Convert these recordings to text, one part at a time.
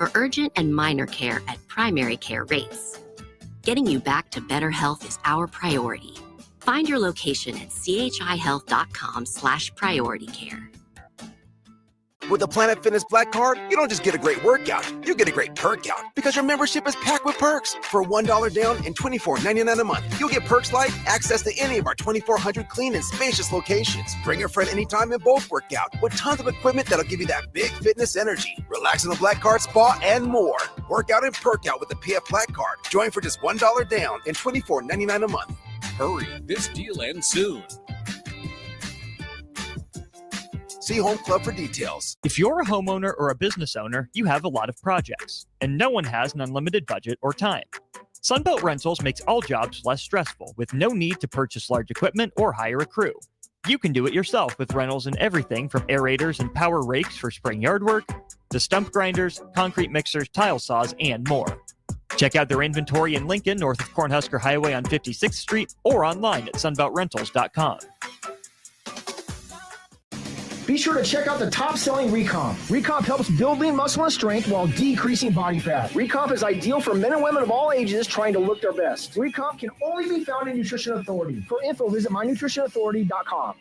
for urgent and minor care at primary care rates. Getting you back to better health is our priority. Find your location at chihealth.com/prioritycare. With the Planet Fitness Black Card, you don't just get a great workout, you get a great perk out because your membership is packed with perks. For $1 down and $24.99 a month, you'll get perks like access to any of our 2,400 clean and spacious locations. Bring a friend anytime and both work out with tons of equipment that'll give you that big fitness energy. Relax in the Black Card spa and more. Work out and perk out with the PF Black Card. Join for just $1 down and $24.99 a month. Hurry, this deal ends soon. See Home Club for details. If you're a homeowner or a business owner, you have a lot of projects, and no one has an unlimited budget or time. Sunbelt Rentals makes all jobs less stressful with no need to purchase large equipment or hire a crew. You can do it yourself with rentals and everything from aerators and power rakes for spring yard work to stump grinders, concrete mixers, tile saws, and more. Check out their inventory in Lincoln, north of Cornhusker Highway on 56th Street, or online at sunbeltrentals.com. Be sure to check out the top-selling Recomp. Recomp helps build lean muscle and strength while decreasing body fat. Recomp is ideal for men and women of all ages trying to look their best. Recomp can only be found in Nutrition Authority. For info, visit mynutritionauthority.com.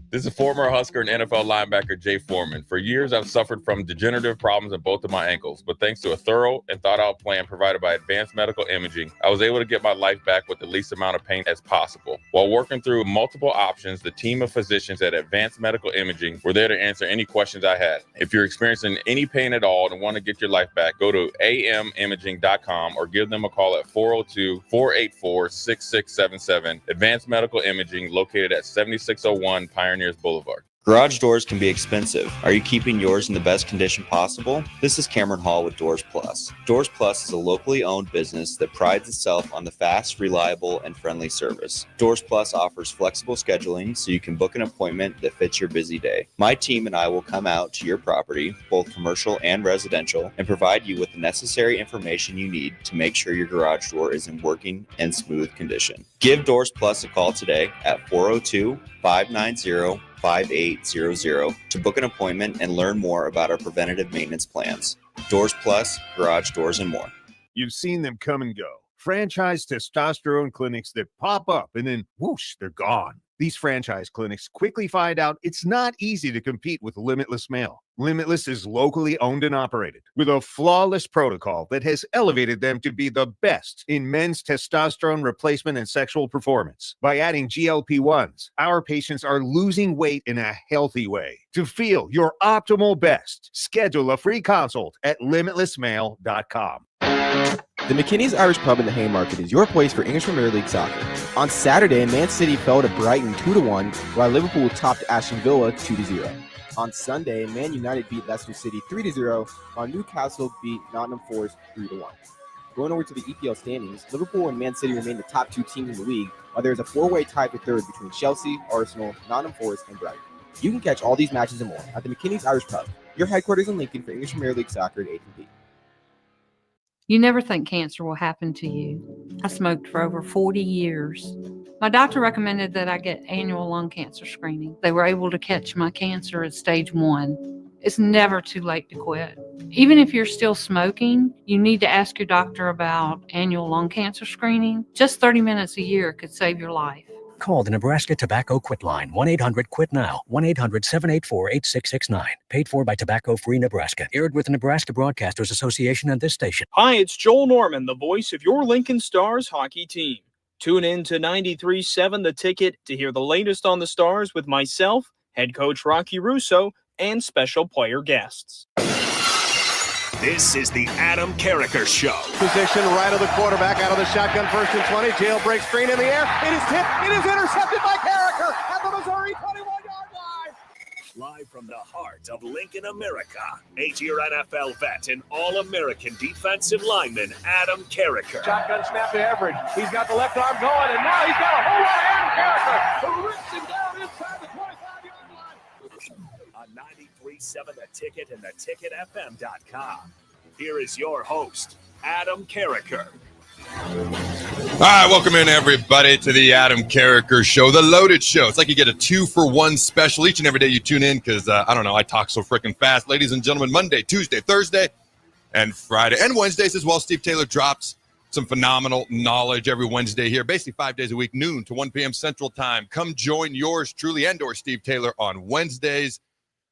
This is former Husker and NFL linebacker Jay Foreman. For years, I've suffered from degenerative problems in both of my ankles, but thanks to a thorough and thought-out plan provided by Advanced Medical Imaging, I was able to get my life back with the least amount of pain as possible. While working through multiple options, the team of physicians at Advanced Medical Imaging were there to answer any questions I had. If you're experiencing any pain at all and want to get your life back, go to amimaging.com or give them a call at 402-484-6677. Advanced Medical Imaging, located at 7601 Pioneers Boulevard. Garage doors can be expensive. Are you keeping yours in the best condition possible? This is Cameron Hall with Doors Plus. Doors Plus is a locally owned business that prides itself on the fast, reliable, and friendly service. Doors Plus offers flexible scheduling so you can book an appointment that fits your busy day. My team and I will come out to your property, both commercial and residential, and provide you with the necessary information you need to make sure your garage door is in working and smooth condition. Give Doors Plus a call today at 402-590-5800 to book an appointment and learn more about our preventative maintenance plans. Doors Plus, garage doors, and more. You've seen them come and go. Franchise testosterone clinics that pop up and then whoosh, they're gone. These franchise clinics quickly find out it's not easy to compete with Limitless Male. Limitless is locally owned and operated with a flawless protocol that has elevated them to be the best in men's testosterone replacement and sexual performance. By adding GLP-1s, our patients are losing weight in a healthy way. To feel your optimal best, schedule a free consult at limitlessmale.com. The McKinney's Irish Pub in the Haymarket is your place for English Premier League soccer. On Saturday, Man City fell to Brighton 2-1, while Liverpool topped Aston Villa 2-0. On Sunday, Man United beat Leicester City 3-0, while Newcastle beat Nottingham Forest 3-1. Going over to the EPL standings, Liverpool and Man City remain the top two teams in the league, while there is a four-way tie for third between Chelsea, Arsenal, Nottingham Forest, and Brighton. You can catch all these matches and more at the McKinney's Irish Pub, your headquarters in Lincoln for English Premier League soccer at H&B. You never think cancer will happen to you. I smoked for over 40 years. My doctor recommended that I get annual lung cancer screening. They were able to catch my cancer at stage 1. It's never too late to quit. Even if you're still smoking, you need to ask your doctor about annual lung cancer screening. Just 30 minutes a year could save your life. Call the Nebraska Tobacco Quit Line, 1-800-QUIT-NOW, 1-800-784-8669. Paid for by Tobacco Free Nebraska. Aired with the Nebraska Broadcasters Association and this station. Hi, it's Joel Norman, the voice of your Lincoln Stars hockey team. Tune in to 93.7 The Ticket to hear the latest on the Stars with myself, head coach Rocky Russo, and special player guests. This is the Adam Carriker Show. Position right of the quarterback, out of the shotgun, 1st and 20. Jailbreak screen in the air. It is tipped. It is intercepted by Carriker at the Missouri 21-yard line. Live from the heart of Lincoln, America, 8-year NFL vet and All-American defensive lineman Adam Carriker. Shotgun snap to Everidge. He's got the left arm going, and now he's got a whole lot of Adam Carriker who rips him down inside the 25-yard line. On 93.7 The Ticket and theticketfm.com. Here is your host, Adam Carriker. All right, welcome in, everybody, to the Adam Carriker Show, the Loaded Show. It's like you get a 2-for-1 special each and every day you tune in because, I don't know, I talk so freaking fast. Ladies and gentlemen, Monday, Tuesday, Thursday, and Friday, and Wednesdays as well. Steve Taylor drops some phenomenal knowledge every Wednesday here, basically 5 days a week, noon to 1 p.m. Central Time. Come join yours truly and/or Steve Taylor on Wednesdays.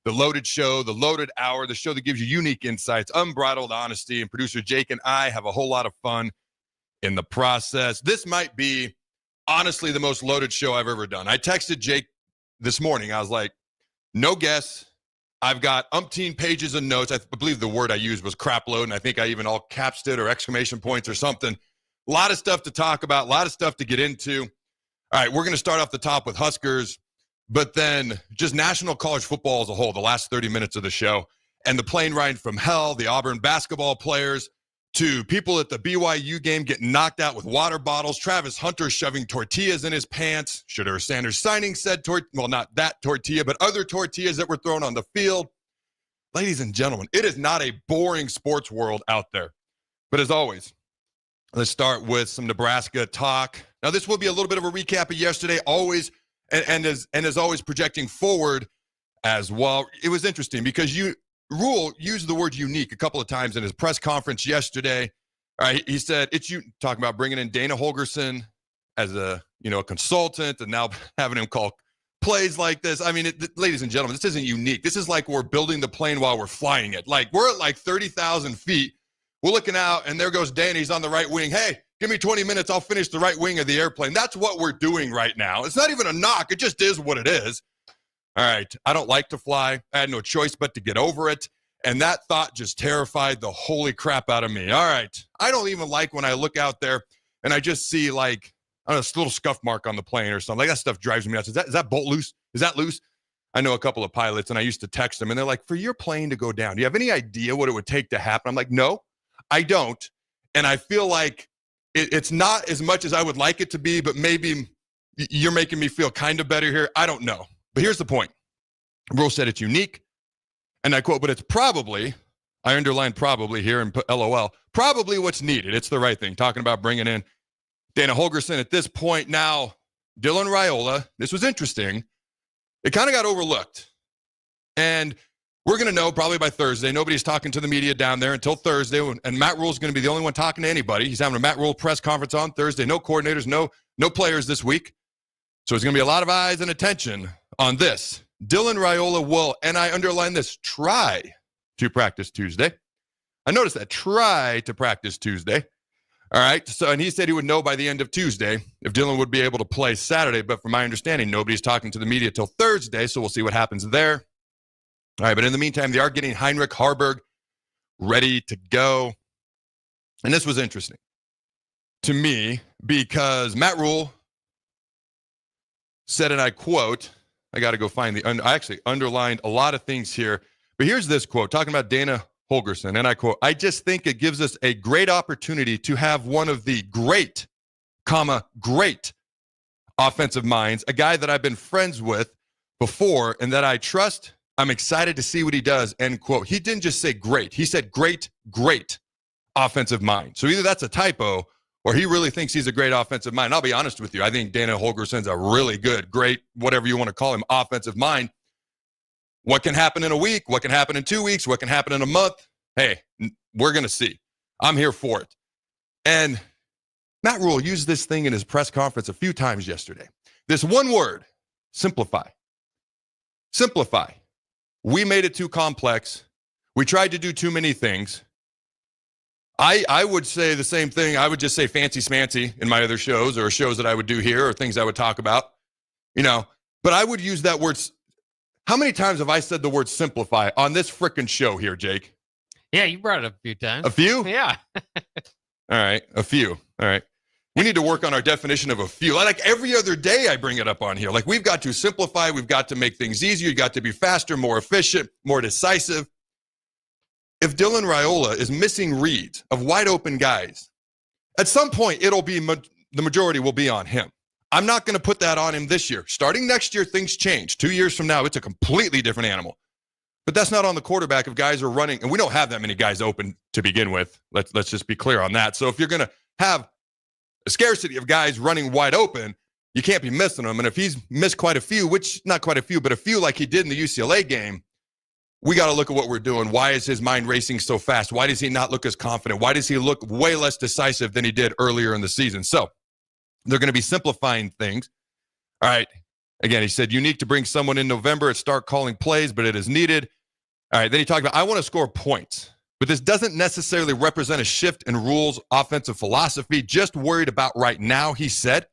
The Loaded Show, the Loaded Hour, the show that gives you unique insights, unbridled honesty, and producer Jake and I have a whole lot of fun in the process. This might be, honestly, the most loaded show I've ever done. I texted Jake this morning. I was like, no guess. I've got umpteen pages of notes. I believe the word I used was crap load, and I think I even all capsed it or exclamation points or something. A lot of stuff to talk about, a lot of stuff to get into. All right, we're going to start off the top with Huskers, but then just national college football as a whole, the last 30 minutes of the show, and the plane ride from hell, the Auburn basketball players, to people at the BYU game getting knocked out with water bottles, Travis Hunter shoving tortillas in his pants, Shedeur Sanders signing said, well, not that tortilla, but other tortillas that were thrown on the field. Ladies and gentlemen, it is not a boring sports world out there. But as always, let's start with some Nebraska talk. Now, this will be a little bit of a recap of yesterday, always, and as always, projecting forward as well. It was interesting because Rule used the word unique a couple of times in his press conference yesterday. All right, he said, it's you talking about bringing in Dana Holgorsen as a consultant and now having him call plays like this. I mean, ladies and gentlemen, this isn't unique. This is like we're building the plane while we're flying it. Like we're at like 30,000 feet. We're looking out and there goes Dana. He's on the right wing. Hey, give me 20 minutes. I'll finish the right wing of the airplane. That's what we're doing right now. It's not even a knock. It just is what it is. All right, I don't like to fly. I had no choice but to get over it. And that thought just terrified the holy crap out of me. All right, I don't even like when I look out there and I just see like, I don't know, this little scuff mark on the plane or something. Like that stuff drives me nuts. Is that bolt loose? Is that loose? I know a couple of pilots and I used to text them and they're like, for your plane to go down, do you have any idea what it would take to happen? I'm like, no, I don't. And I feel like it's not as much as I would like it to be, but maybe you're making me feel kind of better here. I don't know. But here's the point. Rule said it's unique, and I quote, but it's probably, I underlined probably here and put LOL, probably what's needed. It's the right thing. Talking about bringing in Dana Holgorsen at this point. Now, Dylan Raiola, this was interesting. It kind of got overlooked. And we're going to know probably by Thursday. Nobody's talking to the media down there until Thursday, and Matt Rule's going to be the only one talking to anybody. He's having a Matt Rule press conference on Thursday. No coordinators, no players this week. So there's going to be a lot of eyes and attention on this. Dylan Raiola will, and I underline this, try to practice Tuesday. I noticed that, try to practice Tuesday. All right, so, and he said he would know by the end of Tuesday if Dylan would be able to play Saturday, but from my understanding, nobody's talking to the media till Thursday, so we'll see what happens there. All right, but in the meantime, they are getting Heinrich Haarberg ready to go. And this was interesting to me because Matt Rule said, and I quote, I got to go find I actually underlined a lot of things here, but here's this quote talking about Dana Holgorsen, and I quote, I just think it gives us a great opportunity to have one of the great offensive minds, a guy that I've been friends with before and that I trust. I'm excited to see what he does, end quote. He didn't just say great. He said great offensive mind. So either that's a typo or he really thinks he's a great offensive mind. I'll be honest with you. I think Dana Holgorsen's a really good, great, whatever you want to call him, offensive mind. What can happen in a week? What can happen in 2 weeks? What can happen in a month? Hey, we're going to see. I'm here for it. And Matt Rule used this thing in his press conference a few times yesterday. This one word, simplify. Simplify. We made it too complex. We tried to do too many things. I would say the same thing. I would just say fancy smancy in my other shows or shows that I would do here or things I would talk about, but I would use that word. How many times have I said the word simplify on this frickin' show here, Jake? Yeah, you brought it up a few times. A few? Yeah. All right, a few. All right. We need to work on our definition of a few. Like every other day I bring it up on here. Like we've got to simplify. We've got to make things easier. You've got to be faster, more efficient, more decisive. If Dylan Raiola is missing reads of wide open guys, at some point it'll be the majority will be on him. I'm not going to put that on him this year. Starting next year, things change. 2 years from now, it's a completely different animal. But that's not on the quarterback if guys are running, and we don't have that many guys open to begin with. Let's just be clear on that. So if you're going to have a scarcity of guys running wide open. You can't be missing them. And if he's missed quite a few, which not quite a few, but a few like he did in the UCLA game, we got to look at what we're doing. Why is his mind racing so fast? Why does he not look as confident? Why does he look way less decisive than he did earlier in the season? So they're going to be simplifying things. All right. Again, he said, unique to bring someone in November and start calling plays, but it is needed. All right. Then he talked about, I want to score points, but this doesn't necessarily represent a shift in Rule's offensive philosophy. Just worried about right now, he said,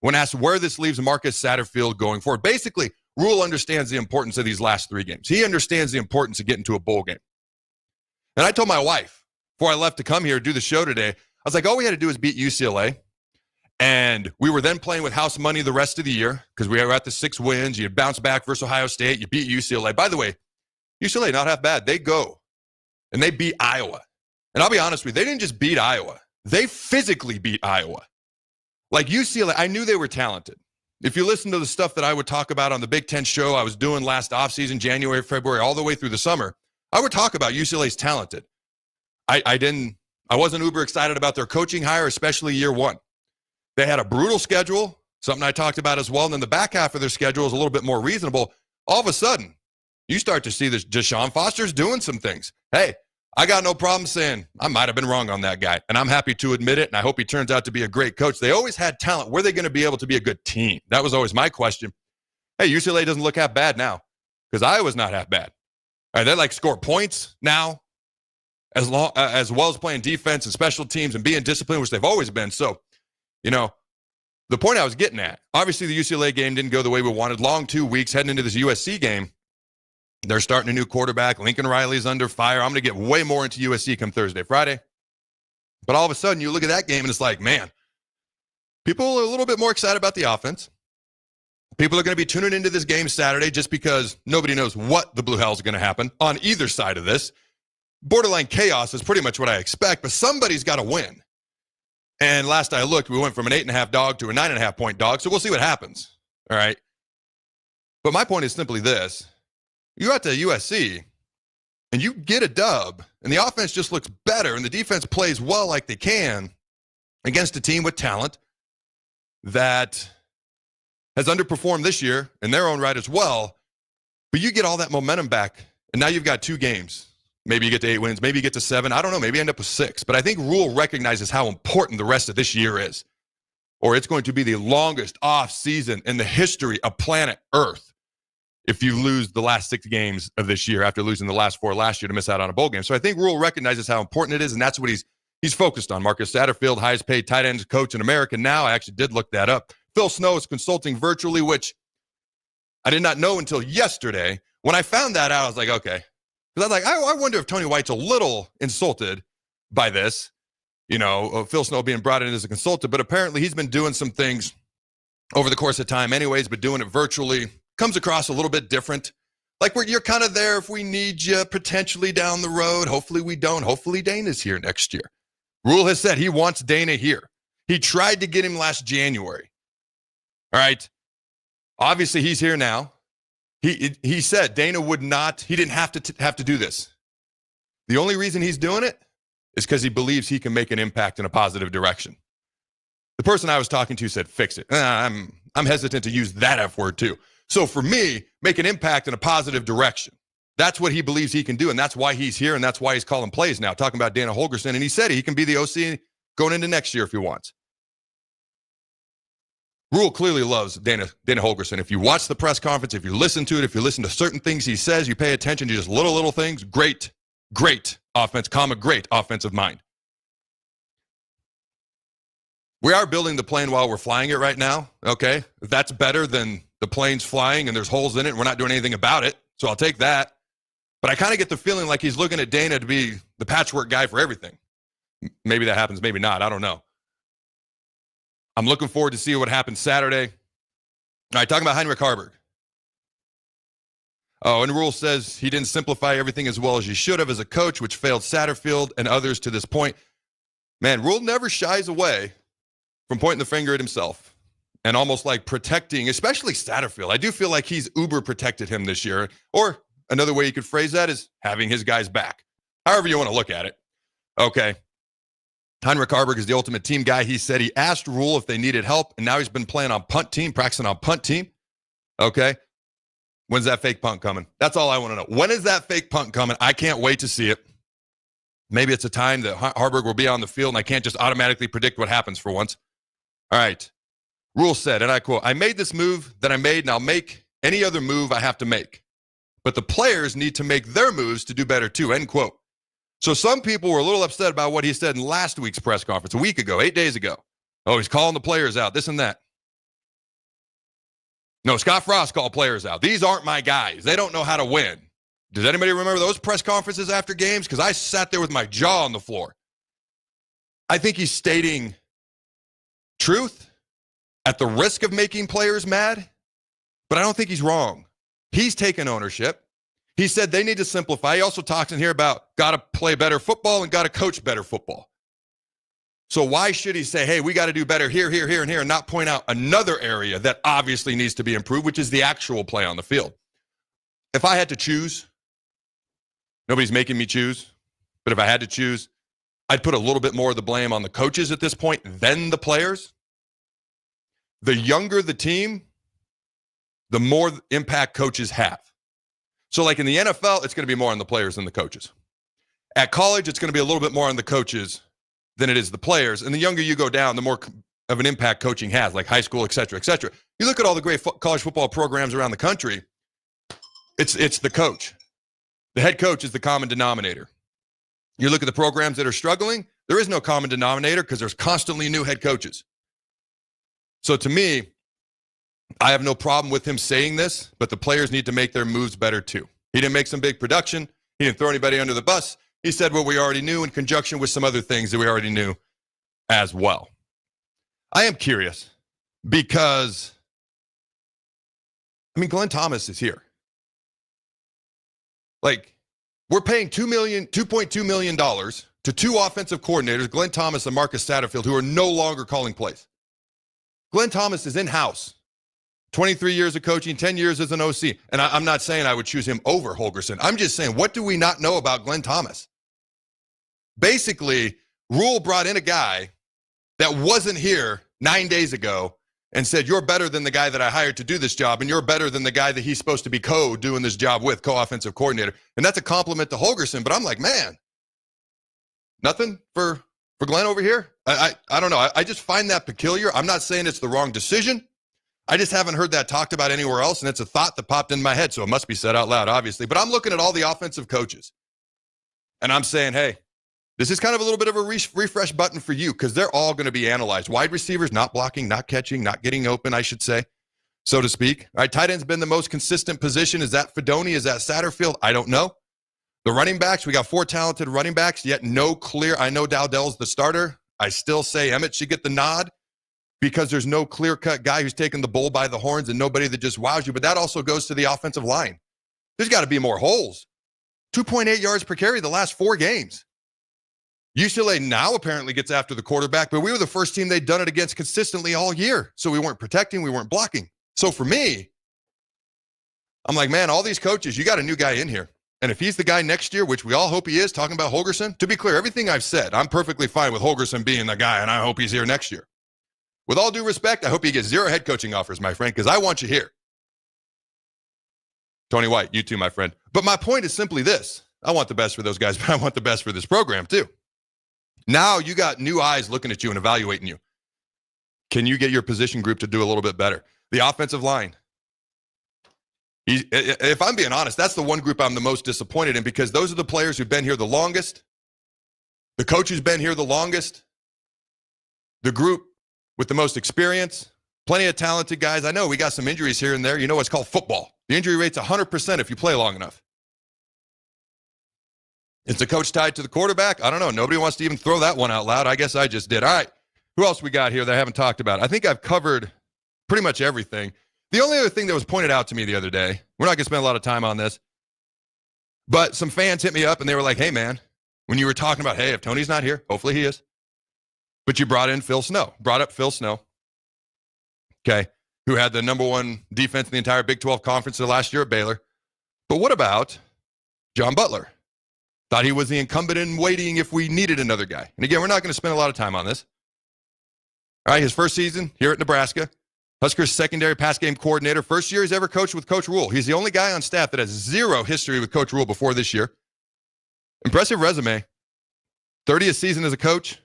when asked where this leaves Marcus Satterfield going forward. Basically, Rule understands the importance of these last 3 games. He understands the importance of getting to a bowl game. And I told my wife before I left to come here to do the show today, I was like, all we had to do is beat UCLA. And we were then playing with house money the rest of the year because we were at the 6 wins. You bounce back versus Ohio State. You beat UCLA. By the way, UCLA, not half bad. They go and they beat Iowa. And I'll be honest with you, they didn't just beat Iowa. They physically beat Iowa. Like UCLA, I knew they were talented. If you listen to the stuff that I would talk about on the Big Ten show I was doing last offseason, January, February, all the way through the summer, I would talk about UCLA's talented. I wasn't uber excited about their coaching hire, especially year one. They had a brutal schedule, something I talked about as well. And then the back half of their schedule is a little bit more reasonable. All of a sudden, you start to see this Deshaun Foster's doing some things. Hey, I got no problem saying I might have been wrong on that guy, and I'm happy to admit it, and I hope he turns out to be a great coach. They always had talent. Were they going to be able to be a good team? That was always my question. Hey, UCLA doesn't look half bad now because Iowa's not half bad. All right, they like score points now as well as playing defense and special teams and being disciplined, which they've always been. So, you know, the point I was getting at, obviously the UCLA game didn't go the way we wanted. Long 2 weeks heading into this USC game. They're starting a new quarterback. Lincoln Riley's under fire. I'm going to get way more into USC come Thursday, Friday. But all of a sudden, you look at that game, and it's like, man, people are a little bit more excited about the offense. People are going to be tuning into this game Saturday just because nobody knows what the blue hell is going to happen on either side of this. Borderline chaos is pretty much what I expect, but somebody's got to win. And last I looked, we went from an 8.5 dog to a 9.5 point dog, so we'll see what happens. All right. But my point is simply this. You go out to USC and you get a dub and the offense just looks better and the defense plays well like they can against a team with talent that has underperformed this year in their own right as well. But you get all that momentum back and now you've got 2 games. Maybe you get to 8 wins. Maybe you get to 7. I don't know. Maybe you end up with 6. But I think Rule recognizes how important the rest of this year is. Or it's going to be the longest off season in the history of planet Earth if you lose the last 6 games of this year after losing the last 4 last year to miss out on a bowl game. So I think Rule recognizes how important it is, and that's what he's focused on. Marcus Satterfield, highest paid tight ends coach in America now. I actually did look that up. Phil Snow is consulting virtually, which I did not know until yesterday. When I found that out, I was like, okay. Because I was like, I wonder if Tony White's a little insulted by this, you know, Phil Snow being brought in as a consultant, but apparently he's been doing some things over the course of time anyways, but doing it virtually comes across a little bit different. Like you're kind of there if we need you potentially down the road. Hopefully we don't. Hopefully Dana's here next year. Rule has said he wants Dana here. He tried to get him last January. All right. Obviously he's here now. He said Dana would not, he didn't have to do this. The only reason he's doing it is because he believes he can make an impact in a positive direction. The person I was talking to said, fix it. I'm hesitant to use that F word too. So for me, make an impact in a positive direction. That's what he believes he can do, and that's why he's here, and that's why he's calling plays now, talking about Dana Holgorsen, and he said he can be the OC going into next year if he wants. Rule clearly loves Dana Holgorsen. If you watch the press conference, if you listen to it, if you listen to certain things he says, you pay attention to just little things, great offense, great offensive mind. We are building the plane while we're flying it right now, okay? That's better than the plane's flying and there's holes in it and we're not doing anything about it, so I'll take that. But I kind of get the feeling like he's looking at Dana to be the patchwork guy for everything. Maybe that happens, maybe not, I don't know. I'm looking forward to see what happens Saturday. All right, talking about Heinrich Harburg. Oh, and Rule says he didn't simplify everything as well as he should have as a coach, which failed Satterfield and others to this point. Man, Rule never shies away from pointing the finger at himself and almost like protecting, especially Satterfield. I do feel like he's uber protected him this year. Or another way you could phrase that is having his guys back. However you want to look at it. Okay. Heinrich Harburg is the ultimate team guy. He said he asked Rule if they needed help, and now he's been playing on punt team, practicing on punt team. Okay. When's that fake punt coming? That's all I want to know. When is that fake punt coming? I can't wait to see it. Maybe it's a time that Harburg will be on the field, and I can't just automatically predict what happens for once. All right. Rule said, and I quote, "I made this move that I made, and I'll make any other move I have to make. But the players need to make their moves to do better too," end quote. So some people were a little upset about what he said in last week's press conference, a week ago, 8 days ago. Oh, he's calling the players out, this and that. No, Scott Frost called players out. These aren't my guys. They don't know how to win. Does anybody remember those press conferences after games? Because I sat there with my jaw on the floor. I think he's stating truth at the risk of making players mad, but I don't think he's wrong. He's taken ownership. He said they need to simplify. He also talks in here about got to play better football and got to coach better football. So why should he say, hey, we got to do better here, here, here, and here, and not point out another area that obviously needs to be improved, which is the actual play on the field? If I had to choose, nobody's making me choose, but if I had to choose, I'd put a little bit more of the blame on the coaches at this point than the players. The younger the team, the more impact coaches have. So like in the NFL, it's going to be more on the players than the coaches. At college, it's going to be a little bit more on the coaches than it is the players. And the younger you go down, the more of an impact coaching has, like high school, et cetera, et cetera. You look at all the great college football programs around the country, it's the coach. The head coach is the common denominator. You look at the programs that are struggling, there is no common denominator because there's constantly new head coaches. So to me, I have no problem with him saying this, but the players need to make their moves better too. He didn't make some big production. He didn't throw anybody under the bus. He said what we already knew in conjunction with some other things that we already knew as well. I am curious because, Glenn Thomas is here. Like, we're paying $2.2 million to two offensive coordinators, Glenn Thomas and Marcus Satterfield, who are no longer calling plays. Glenn Thomas is in-house. 23 years of coaching, 10 years as an OC. And I'm not saying I would choose him over Holgorsen. I'm just saying, what do we not know about Glenn Thomas? Basically, Rule brought in a guy that wasn't here 9 days ago and said, you're better than the guy that I hired to do this job, and you're better than the guy that he's supposed to be doing this job with, co-offensive coordinator. And that's a compliment to Holgorsen, but I'm like, man, nothing for Glenn over here? I don't know. I just find that peculiar. I'm not saying it's the wrong decision. I just haven't heard that talked about anywhere else, and it's a thought that popped in my head, so it must be said out loud, obviously. But I'm looking at all the offensive coaches, and I'm saying, hey, this is kind of a little bit of a refresh button for you because they're all going to be analyzed. Wide receivers, not blocking, not catching, not getting open, I should say, so to speak. All right, tight end's been the most consistent position. Is that Fedoni? Is that Satterfield? I don't know. The running backs, we got 4 talented running backs, yet no clear. I know Dowdell's the starter. I still say Emmett should get the nod because there's no clear-cut guy who's taking the bull by the horns and nobody that just wows you. But that also goes to the offensive line. There's got to be more holes. 2.8 yards per carry the last 4 games. UCLA now apparently gets after the quarterback, but we were the first team they'd done it against consistently all year. So we weren't protecting, we weren't blocking. So for me, I'm like, man, all these coaches, you got a new guy in here. And if he's the guy next year, which we all hope he is, talking about Holgorsen, to be clear, everything I've said, I'm perfectly fine with Holgorsen being the guy, and I hope he's here next year. With all due respect, I hope he gets 0 head coaching offers, my friend, because I want you here. Tony White, you too, my friend. But my point is simply this. I want the best for those guys, but I want the best for this program too. Now you got new eyes looking at you and evaluating you. Can you get your position group to do a little bit better? The offensive line. If I'm being honest, that's the one group I'm the most disappointed in because those are the players who've been here the longest. The coach who's been here the longest. The group with the most experience. Plenty of talented guys. I know we got some injuries here and there. You know what's called football. The injury rate's 100% if you play long enough. Is the coach tied to the quarterback? I don't know. Nobody wants to even throw that one out loud. I guess I just did. All right. Who else we got here that I haven't talked about? I think I've covered pretty much everything. The only other thing that was pointed out to me the other day, we're not going to spend a lot of time on this, but some fans hit me up and they were like, hey, man, when you were talking about, hey, if Tony's not here, hopefully he is, but you brought up Phil Snow, okay, who had the #1 defense in the entire Big 12 conference the last year at Baylor. But what about John Butler? Thought he was the incumbent in waiting if we needed another guy. And again, we're not going to spend a lot of time on this. All right, his first season here at Nebraska. Huskers secondary pass game coordinator. First year he's ever coached with Coach Rule. He's the only guy on staff that has zero history with Coach Rule before this year. Impressive resume. 30th season as a coach.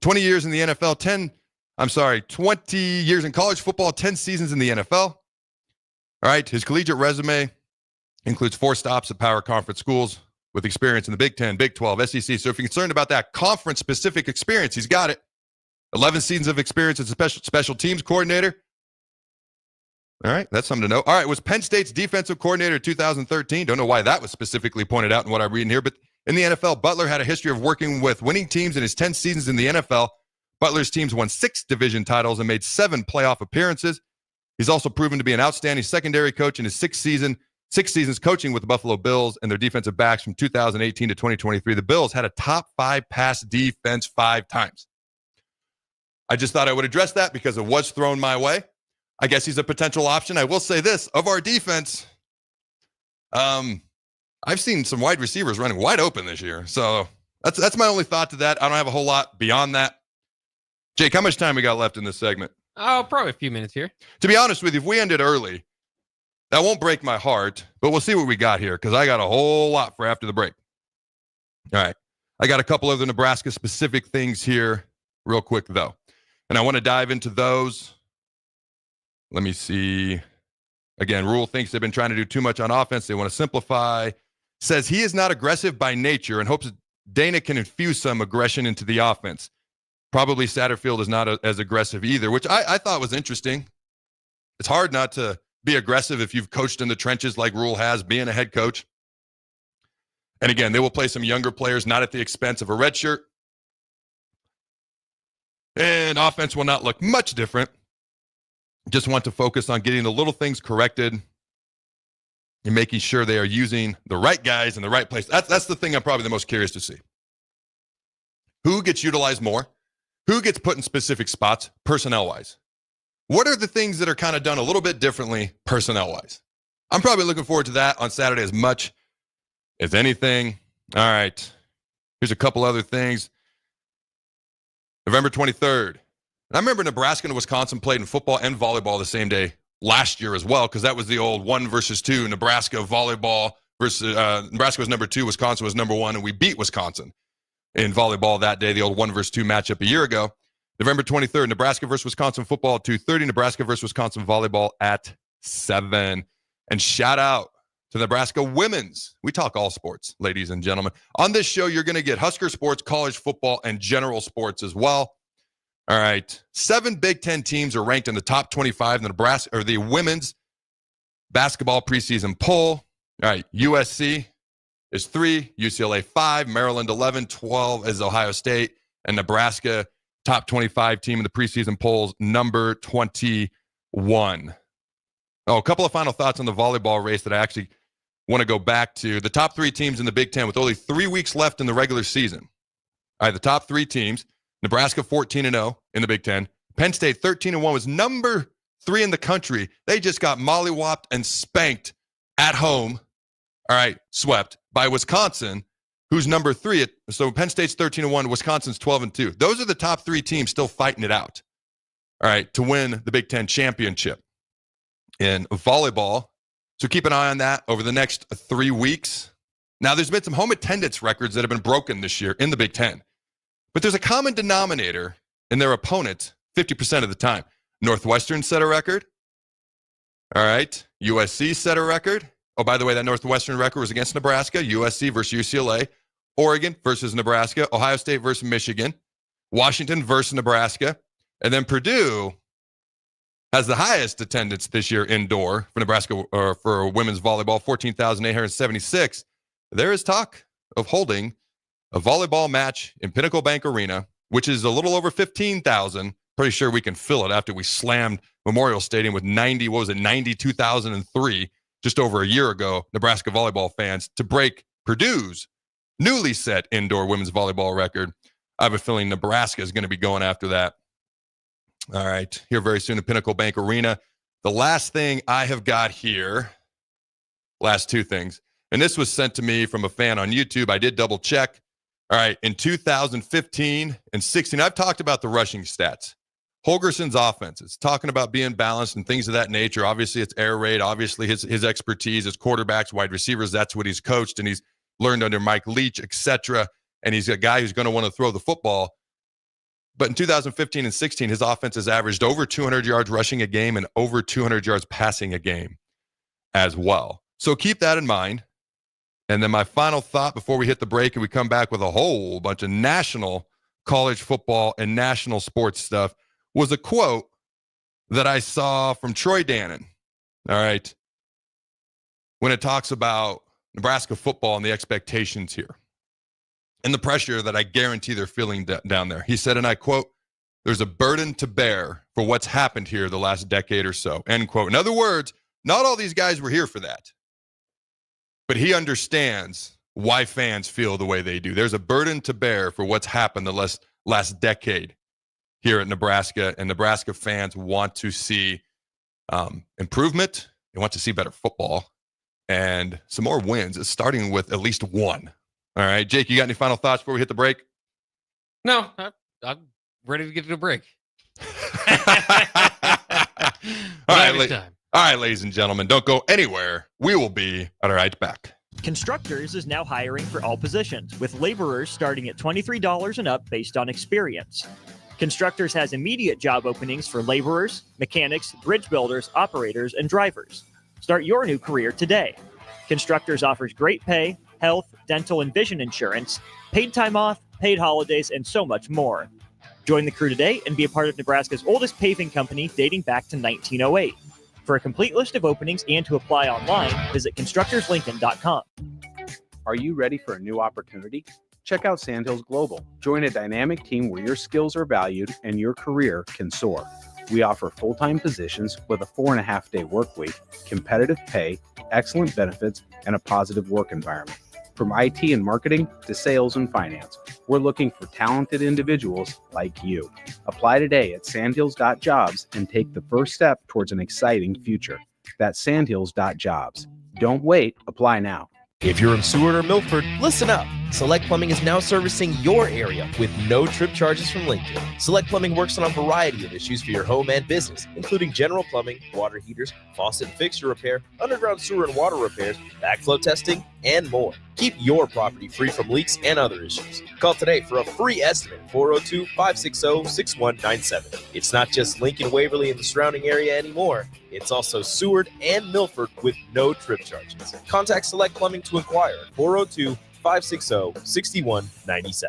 20 years in the NFL. 20 years in college football. 10 seasons in the NFL. All right, his collegiate resume includes 4 stops at power conference schools with experience in the Big 10, Big 12, SEC. So if you're concerned about that conference-specific experience, he's got it. 11 seasons of experience as a special teams coordinator. All right, that's something to know. All right, was Penn State's defensive coordinator in 2013. Don't know why that was specifically pointed out in what I'm reading here, but in the NFL, Butler had a history of working with winning teams in his 10 seasons in the NFL. Butler's teams won 6 division titles and made 7 playoff appearances. He's also proven to be an outstanding secondary coach in his 6 seasons coaching with the Buffalo Bills and their defensive backs from 2018 to 2023. The Bills had a top 5 pass defense 5 times. I just thought I would address that because it was thrown my way. I guess he's a potential option. I will say this, of our defense, I've seen some wide receivers running wide open this year. So that's my only thought to that. I don't have a whole lot beyond that. Jake, how much time we got left in this segment? Oh, probably a few minutes here. To be honest with you, if we ended early, that won't break my heart, but we'll see what we got here because I got a whole lot for after the break. All right. I got a couple other Nebraska-specific things here real quick, though. And I want to dive into those. Let me see. Again, Rule thinks they've been trying to do too much on offense. They want to simplify. Says he is not aggressive by nature and hopes Dana can infuse some aggression into the offense. Probably Satterfield is not as aggressive either, which I thought was interesting. It's hard not to be aggressive if you've coached in the trenches like Rule has, being a head coach. And again, they will play some younger players, not at the expense of a red shirt. And offense will not look much different. Just want to focus on getting the little things corrected and making sure they are using the right guys in the right place. That's the thing I'm probably the most curious to see. Who gets utilized more? Who gets put in specific spots personnel-wise? What are the things that are kind of done a little bit differently personnel-wise? I'm probably looking forward to that on Saturday as much as anything. All right. Here's a couple other things. November 23rd. And I remember Nebraska and Wisconsin played in football and volleyball the same day last year as well, because that was the old 1 versus 2. Nebraska volleyball versus Nebraska was number 2, Wisconsin was number 1, and we beat Wisconsin in volleyball that day, the old 1 versus 2 matchup a year ago. November 23rd, Nebraska versus Wisconsin football at 2:30, Nebraska versus Wisconsin volleyball at 7. And shout out to Nebraska women's. We talk all sports, ladies and gentlemen. On this show, you're going to get Husker sports, college football, and general sports as well. All right. 7 Big Ten teams are ranked in the top 25 in the Nebraska or the women's basketball preseason poll. All right. USC is 3, UCLA 5, Maryland 11, 12 is Ohio State, and Nebraska top 25 team in the preseason polls, number 21. Oh, a couple of final thoughts on the volleyball race that I actually want to go back to. The top 3 teams in the Big Ten with only 3 weeks left in the regular season. All right, the top 3 teams, Nebraska 14-0 in the Big Ten. Penn State 13-1 was number 3 in the country. They just got mollywopped and spanked at home. All right, swept by Wisconsin, who's number 3. So Penn State's 13-1, Wisconsin's 12-2. Those are the top 3 teams still fighting it out. All right, to win the Big Ten championship in volleyball. So keep an eye on that over the next 3 weeks. Now, there's been some home attendance records that have been broken this year in the Big Ten. But there's a common denominator in their opponent 50% of the time. Northwestern set a record. All right. USC set a record. Oh, by the way, that Northwestern record was against Nebraska, USC versus UCLA, Oregon versus Nebraska, Ohio State versus Michigan, Washington versus Nebraska, and then Purdue has the highest attendance this year indoor for Nebraska or for women's volleyball, 14,876. There is talk of holding a volleyball match in Pinnacle Bank Arena, which is a little over 15,000. Pretty sure we can fill it after we slammed Memorial Stadium with 92,003 just over a year ago, Nebraska volleyball fans, to break Purdue's newly set indoor women's volleyball record. I have a feeling Nebraska is going to be going after that. All right, here very soon at Pinnacle Bank Arena. The last thing I have got here, last 2 things. And this was sent to me from a fan on YouTube. I did double check. All right, in 2015 and 16, I've talked about the rushing stats. Holgorsen's offenses, talking about being balanced and things of that nature. Obviously, it's air raid. Obviously, his expertise, his quarterbacks, wide receivers, that's what he's coached, and he's learned under Mike Leach, etc. And he's a guy who's going to want to throw the football. But in 2015 and 16, his offense has averaged over 200 yards rushing a game and over 200 yards passing a game as well. So keep that in mind. And then my final thought before we hit the break and we come back with a whole bunch of national college football and national sports stuff was a quote that I saw from Troy Dannon. All right. When it talks about Nebraska football and the expectations here and the pressure that I guarantee they're feeling down there. He said, and I quote, "There's a burden to bear for what's happened here the last decade or so," end quote. In other words, not all these guys were here for that. But he understands why fans feel the way they do. There's a burden to bear for what's happened the last decade here at Nebraska, and Nebraska fans want to see improvement. They want to see better football and some more wins, starting with at least one. All right, Jake, you got any final thoughts before we hit the break? No, I'm ready to get to the break. All right, ladies and gentlemen, don't go anywhere. We will be right back. Constructors is now hiring for all positions, with laborers starting at $23 and up based on experience. Constructors has immediate job openings for laborers, mechanics, bridge builders, operators, and drivers. Start your new career today. Constructors offers great pay, health, dental, and vision insurance, paid time off, paid holidays, and so much more. Join the crew today and be a part of Nebraska's oldest paving company dating back to 1908. For a complete list of openings and to apply online, visit constructorslincoln.com. Are you ready for a new opportunity? Check out Sandhills Global. Join a dynamic team where your skills are valued and your career can soar. We offer full-time positions with a 4.5-day work week, competitive pay, excellent benefits, and a positive work environment. From IT and marketing to sales and finance, we're looking for talented individuals like you. Apply today at sandhills.jobs and take the first step towards an exciting future. That's sandhills.jobs. Don't wait, apply now. If you're in Seward or Milford, listen up. Select Plumbing is now servicing your area with no trip charges from Lincoln. Select Plumbing works on a variety of issues for your home and business, including general plumbing, water heaters, faucet and fixture repair, underground sewer and water repairs, backflow testing, and more. Keep your property free from leaks and other issues. Call today for a free estimate, 402-560-6197. It's not just Lincoln, Waverly, and the surrounding area anymore. It's also Seward and Milford with no trip charges. Contact Select Plumbing to inquire at 402-560-6197.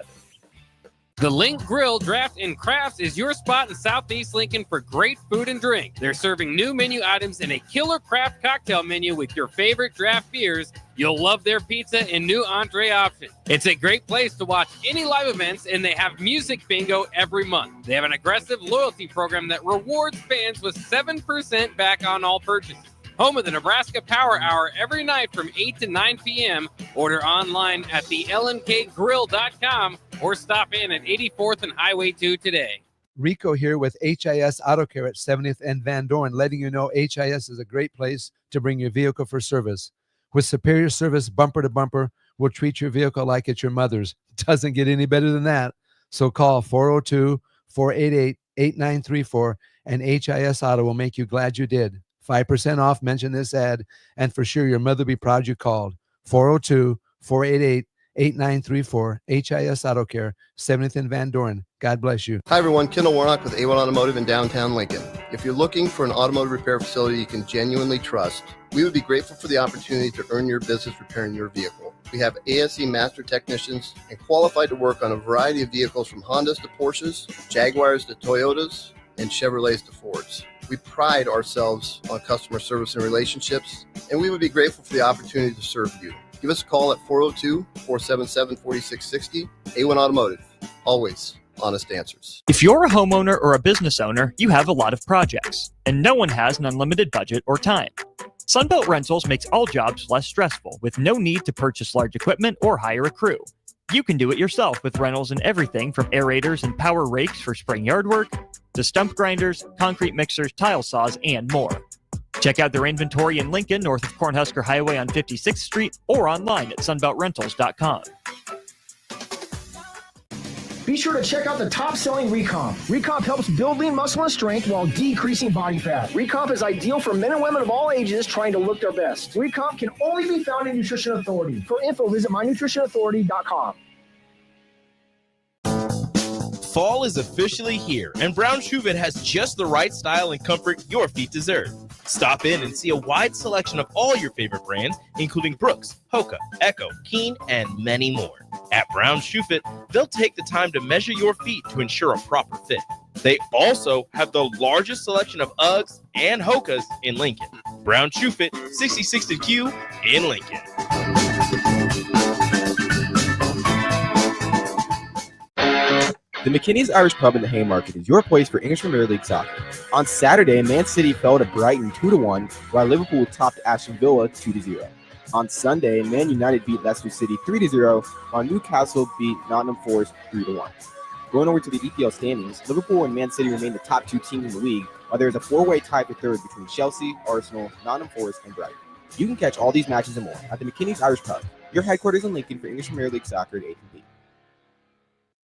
The Link Grill, Draft, and Crafts is your spot in Southeast Lincoln for great food and drink. They're serving new menu items and a killer craft cocktail menu with your favorite draft beers. You'll love their pizza and new entree options. It's a great place to watch any live events, and they have music bingo every month. They have an aggressive loyalty program that rewards fans with 7% back on all purchases. Home of the Nebraska Power Hour every night from 8 to 9 p.m. Order online at thelnkgrill.com or stop in at 84th and Highway 2 today. Rico here with HIS Auto Care at 70th and Van Dorn, letting you know HIS is a great place to bring your vehicle for service. With superior service bumper to bumper, we'll treat your vehicle like it's your mother's. It doesn't get any better than that. So call 402-488-8934 and HIS Auto will make you glad you did. 5% off, mention this ad, and for sure your mother will be proud you called. 402-488-8934, HIS Auto Care, 70th and Van Dorn. God bless you. Hi everyone, Kendall Warnock with A1 Automotive in downtown Lincoln. If you're looking for an automotive repair facility you can genuinely trust, we would be grateful for the opportunity to earn your business repairing your vehicle. We have ASE master technicians and qualified to work on a variety of vehicles from Hondas to Porsches, Jaguars to Toyotas, and Chevrolets to Fords. We pride ourselves on customer service and relationships, and we would be grateful for the opportunity to serve you. Give us a call at 402-477-4660. A1 Automotive, always honest answers. If you're a homeowner or a business owner, you have a lot of projects, and no one has an unlimited budget or time. Sunbelt Rentals makes all jobs less stressful with no need to purchase large equipment or hire a crew. You can do it yourself with rentals and everything from aerators and power rakes for spring yard work to stump grinders, concrete mixers, tile saws, and more. Check out their inventory in Lincoln, north of Cornhusker Highway on 56th Street, or online at sunbeltrentals.com. Be sure to check out the top-selling Recomp. Recomp helps build lean muscle and strength while decreasing body fat. Recomp is ideal for men and women of all ages trying to look their best. Recomp can only be found in Nutrition Authority. For info, visit mynutritionauthority.com. Fall is officially here, and Brown Shoe Fit has just the right style and comfort your feet deserve. Stop in and see a wide selection of all your favorite brands, including Brooks, Hoka, Echo, Keen, and many more. At Brown Shoe Fit, they'll take the time to measure your feet to ensure a proper fit. They also have the largest selection of Uggs and Hokas in Lincoln. Brown Shoe Fit, 66th Q in Lincoln. The McKinney's Irish Pub in the Haymarket is your place for English Premier League soccer. On Saturday, Man City fell to Brighton 2-1, while Liverpool topped Aston Villa 2-0. On Sunday, Man United beat Leicester City 3-0, while Newcastle beat Nottingham Forest 3-1. Going over to the EPL standings, Liverpool and Man City remain the top two teams in the league, while there is a four-way tie for third between Chelsea, Arsenal, Nottingham Forest, and Brighton. You can catch all these matches and more at the McKinney's Irish Pub, your headquarters in Lincoln for English Premier League soccer at 8th.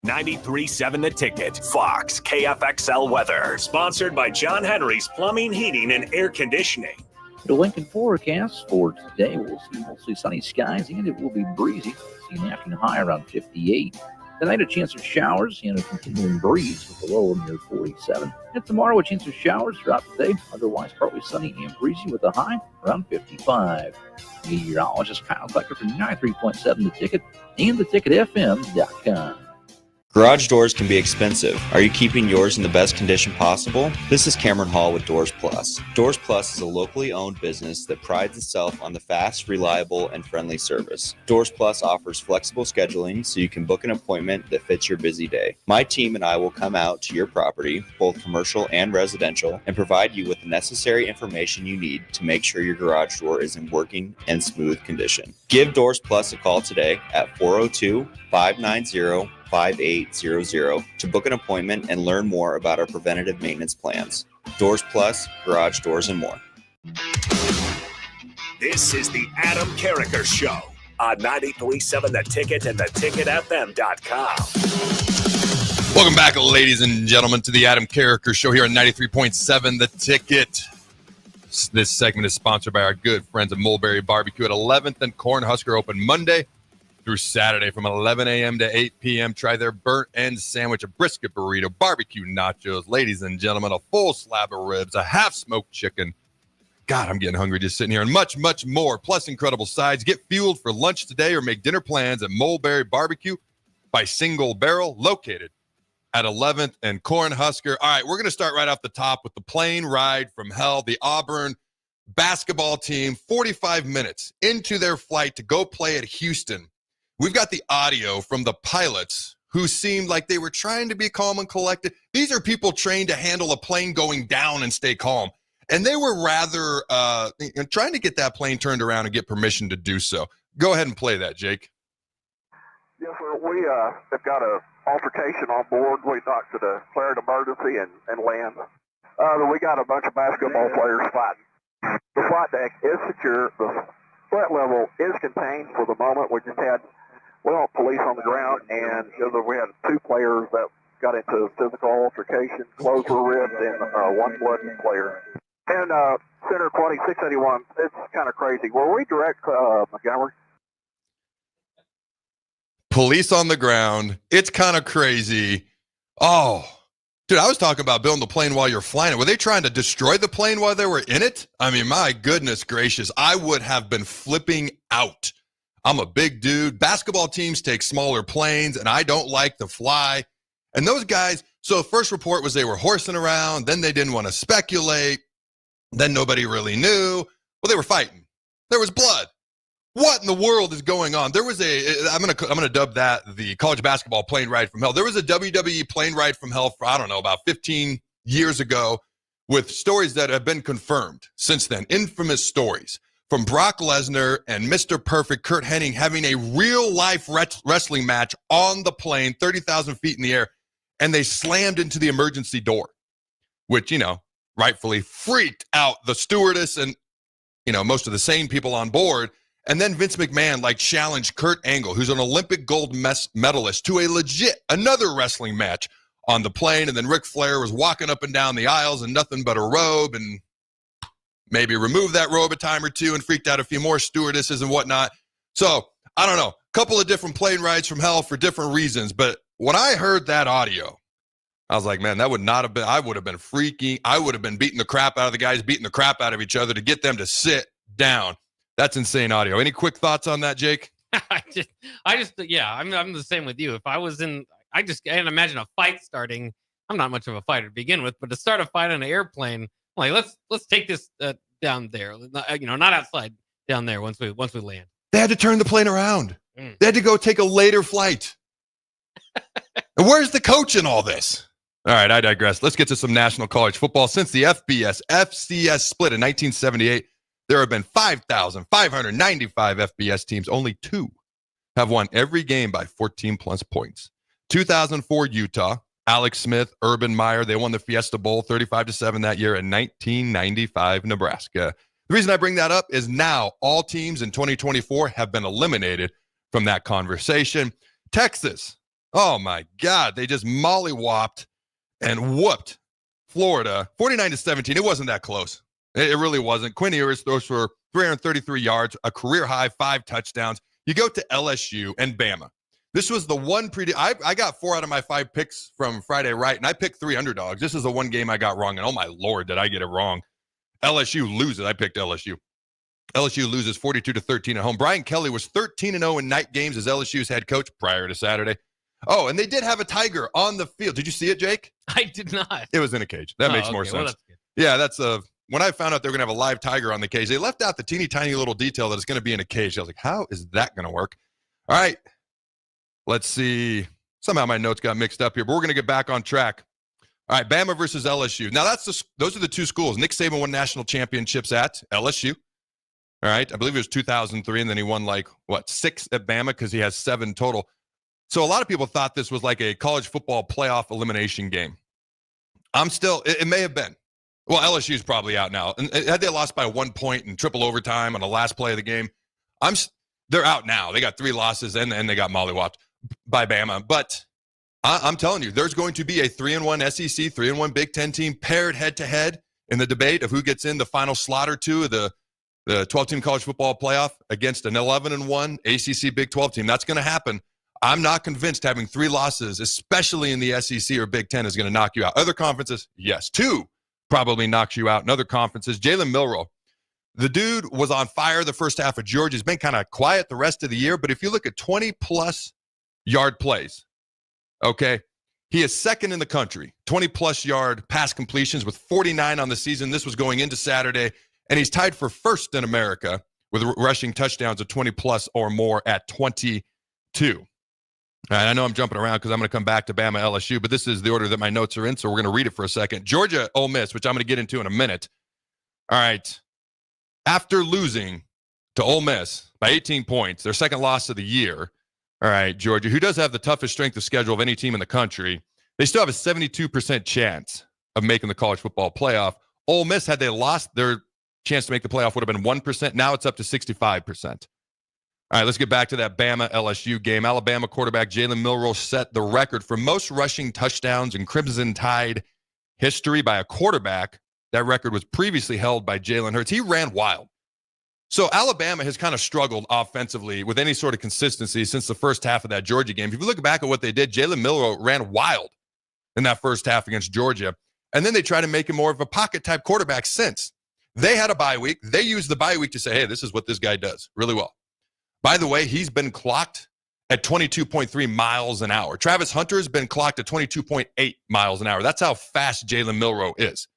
93.7 The Ticket, Fox, KFXL Weather. Sponsored by John Henry's Plumbing, Heating, and Air Conditioning. The Lincoln forecast for today, we'll see mostly sunny skies, and it will be breezy. See an afternoon high around 58. Tonight, a chance of showers and a continuing breeze with a low near 47. And tomorrow, a chance of showers throughout the day. Otherwise, partly sunny and breezy with a high around 55. Meteorologist Kyle Carriker for 93.7 The Ticket and theticketfm.com. Garage doors can be expensive. Are you keeping yours in the best condition possible? This is Cameron Hall with Doors Plus. Doors Plus is a locally owned business that prides itself on the fast, reliable, and friendly service. Doors Plus offers flexible scheduling so you can book an appointment that fits your busy day. My team and I will come out to your property, both commercial and residential, and provide you with the necessary information you need to make sure your garage door is in working and smooth condition. Give Doors Plus a call today at 402-590-5800 to book an appointment and learn more about our preventative maintenance plans. Doors Plus, garage doors, and more. This is the Adam Carriker Show on 93.7 The Ticket and theticketfm.com. Welcome back, ladies and gentlemen, to the Adam Carriker Show here on 93.7 The Ticket. This segment is sponsored by our good friends at Mulberry Barbecue at 11th and Cornhusker, open Monday through Saturday from 11 a.m. to 8 p.m. Try their burnt end sandwich, a brisket burrito, barbecue nachos, ladies and gentlemen, a full slab of ribs, a half-smoked chicken. God, I'm getting hungry just sitting here, and much, much more, plus incredible sides. Get fueled for lunch today or make dinner plans at Mulberry Barbecue by Single Barrel, located at 11th and Cornhusker. All right, we're going to start right off the top with the plane ride from hell. The Auburn basketball team, 45 minutes into their flight to go play at Houston. We've got the audio from the pilots who seemed like they were trying to be calm and collected. These are people trained to handle a plane going down and stay calm. And they were rather trying to get that plane turned around and get permission to do so. Go ahead and play that, Jake. Yes, sir. We have got an altercation on board. We knocked to declare an emergency and land. We got a bunch of basketball players fighting. The flight deck is secure. The threat level is contained for the moment. We just had police on the ground, and we had two players that got into physical altercation, clothes were ripped, and one bloody player. And Center 2681, it's kind of crazy. Were we direct Montgomery? Police on the ground. It's kind of crazy. Oh, dude, I was talking about building the plane while you're flying it. Were they trying to destroy the plane while they were in it? I mean, my goodness gracious, I would have been flipping out. I'm a big dude. Basketball teams take smaller planes, and I don't like to fly. And those guys, so the first report was they were horsing around. Then they didn't want to speculate. Then nobody really knew. Well, they were fighting. There was blood. What in the world is going on? There was I'm gonna dub that the college basketball plane ride from hell. There was a WWE plane ride from hell for, I don't know, about 15 years ago with stories that have been confirmed since then. Infamous stories from Brock Lesnar and Mr. Perfect Kurt Hennig having a real-life wrestling match on the plane, 30,000 feet in the air, and they slammed into the emergency door, which, rightfully freaked out the stewardess and, most of the sane people on board. And then Vince McMahon challenged Kurt Angle, who's an Olympic gold medalist, to another wrestling match on the plane. And then Ric Flair was walking up and down the aisles in nothing but a robe, and maybe removed that robe a time or two and freaked out a few more stewardesses and whatnot. So I don't know, a couple of different plane rides from hell for different reasons. But when I heard that audio, I was like, man, that would not have been, I would have been freaking. I would have been beating the crap out of the guys, beating the crap out of each other to get them to sit down. That's insane audio. Any quick thoughts on that, Jake? I'm the same with you. If I was I can't imagine a fight starting. I'm not much of a fighter to begin with, but to start a fight on an airplane, I'm like, let's take this down there. Not outside, down there once we land. They had to turn the plane around. They had to go take a later flight. And where's the coach in all this? All right, I digress. Let's get to some national college football. Since the FCS split in 1978, there have been 5,595 FBS teams. Only 2 have won every game by 14-plus points. 2004 Utah, Alex Smith, Urban Meyer, they won the Fiesta Bowl 35-7 that year. In 1995 Nebraska. The reason I bring that up is now all teams in 2024 have been eliminated from that conversation. Texas, oh my God, they just mollywopped and whooped Florida 49-17. It wasn't that close. It really wasn't. Quinn Ewers throws for 333 yards, a career high, 5 touchdowns. You go to LSU and Bama. This was the one I got 4 out of my 5 picks from Friday right, and I picked 3 underdogs. This is the one game I got wrong, and oh my Lord, did I get it wrong. LSU loses. I picked LSU. LSU loses 42-13 at home. Brian Kelly was 13-0 in night games as LSU's head coach prior to Saturday. Oh, and they did have a tiger on the field. Did you see it, Jake? I did not. It was in a cage. That makes more sense. Well, that's good. Yeah, that's when I found out they were going to have a live tiger on the cage, they left out the teeny tiny little detail that it's going to be in a cage. I was like, how is that going to work? All right. Let's see. Somehow my notes got mixed up here, but we're going to get back on track. All right, Bama versus LSU. Now, those are the 2 schools. Nick Saban won national championships at LSU. All right, I believe it was 2003, and then he won 6 at Bama because he has 7 total. So a lot of people thought this was like a college football playoff elimination game. It may have been. Well, LSU's probably out now. And had they lost by 1 point in triple overtime on the last play of the game, they're out now. They got 3 losses, and they got mollywopped by Bama. But I'm telling you, there's going to be a 3-1 SEC, 3-1 Big Ten team paired head-to-head in the debate of who gets in the final slot or 2 of the 12-team college football playoff against an 11-1 ACC Big 12 team. That's going to happen. I'm not convinced having 3 losses, especially in the SEC or Big Ten, is going to knock you out. Other conferences, yes. 2 probably knocks you out in other conferences. Jalen Milroe, the dude was on fire the first half of Georgia. He's been kind of quiet the rest of the year, but if you look at 20-plus yard plays, okay, he is second in the country, 20-plus yard pass completions with 49 on the season. This was going into Saturday, and he's tied for first in America with rushing touchdowns of 20-plus or more at 22. All right, I know I'm jumping around because I'm going to come back to Bama LSU, but this is the order that my notes are in, so we're going to read it for a second. Georgia, Ole Miss, which I'm going to get into in a minute. All right. After losing to Ole Miss by 18 points, their second loss of the year, all right, Georgia, who does have the toughest strength of schedule of any team in the country, they still have a 72% chance of making the college football playoff. Ole Miss, had they lost, their chance to make the playoff would have been 1%. Now it's up to 65%. All right, let's get back to that Bama-LSU game. Alabama quarterback Jalen Milroe set the record for most rushing touchdowns in Crimson Tide history by a quarterback. That record was previously held by Jalen Hurts. He ran wild. So Alabama has kind of struggled offensively with any sort of consistency since the first half of that Georgia game. If you look back at what they did, Jalen Milroe ran wild in that first half against Georgia. And then they tried to make him more of a pocket-type quarterback since. They had a bye week. They used the bye week to say, hey, this is what this guy does really well. By the way, he's been clocked at 22.3 miles an hour. Travis Hunter's been clocked at 22.8 miles an hour. That's how fast Jalen Milroe is.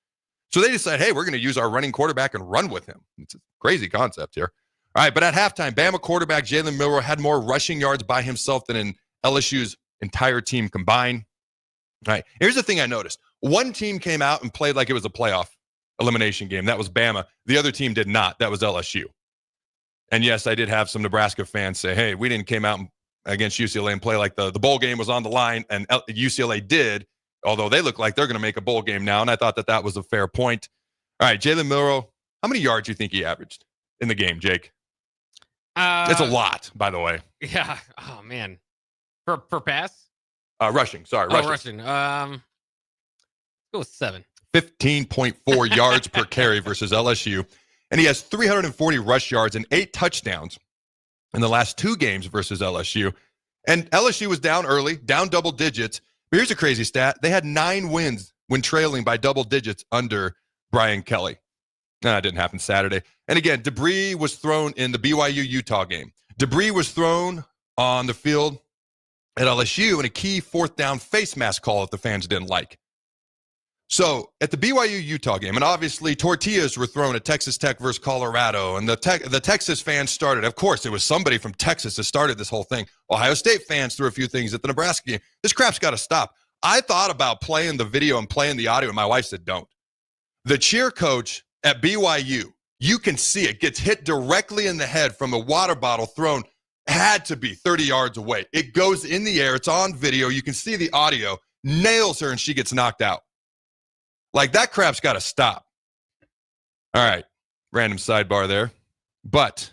So they decided, hey, we're going to use our running quarterback and run with him. It's a crazy concept here. All right, but at halftime, Bama quarterback Jalen Milroe had more rushing yards by himself than in LSU's entire team combined. All right, here's the thing I noticed. One team came out and played like it was a playoff elimination game. That was Bama. The other team did not. That was LSU. And yes, I did have some Nebraska fans say, hey, we didn't came out against UCLA and play like the bowl game was on the line, and UCLA did. although they look like they're going to make a bowl game now, and I thought that was a fair point. All right, Jalen Milroe, how many yards do you think he averaged in the game, Jake? It's a lot, by the way. Yeah. Oh, man. Per pass? Rushing. Sorry, rushing. Go with 7. 15.4 yards per carry versus LSU. And he has 340 rush yards and 8 touchdowns in the last 2 games versus LSU. And LSU was down early, down double digits. But here's a crazy stat. They had 9 wins when trailing by double digits under Brian Kelly. That didn't happen Saturday. And again, debris was thrown in the BYU-Utah game. Debris was thrown on the field at LSU in a key 4th down face mask call that the fans didn't like. So at the BYU-Utah game, and obviously tortillas were thrown at Texas Tech versus Colorado, and the Texas fans started. Of course, it was somebody from Texas that started this whole thing. Ohio State fans threw a few things at the Nebraska game. This crap's got to stop. I thought about playing the video and playing the audio, and my wife said don't. The cheer coach at BYU, you can see it, gets hit directly in the head from a water bottle thrown, had to be 30 yards away. It goes in the air. It's on video. You can see the audio. Nails her, and she gets knocked out. Like, that crap's got to stop. All right. Random sidebar there. But,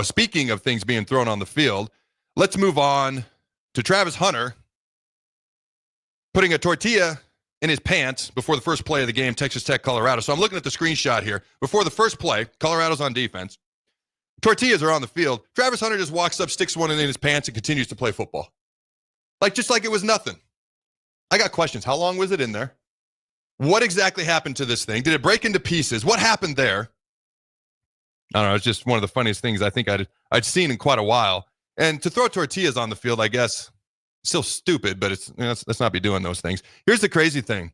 speaking of things being thrown on the field, let's move on to Travis Hunter putting a tortilla in his pants before the first play of the game, Texas Tech, Colorado. So I'm looking at the screenshot here. Before the first play, Colorado's on defense. Tortillas are on the field. Travis Hunter just walks up, sticks one in his pants, and continues to play football. Just like it was nothing. I got questions. How long was it in there? What exactly happened to this thing? Did it break into pieces? What happened there? I don't know. It's just one of the funniest things I think I'd seen in quite a while. And to throw tortillas on the field, I guess, still stupid, but let's not be doing those things. Here's the crazy thing.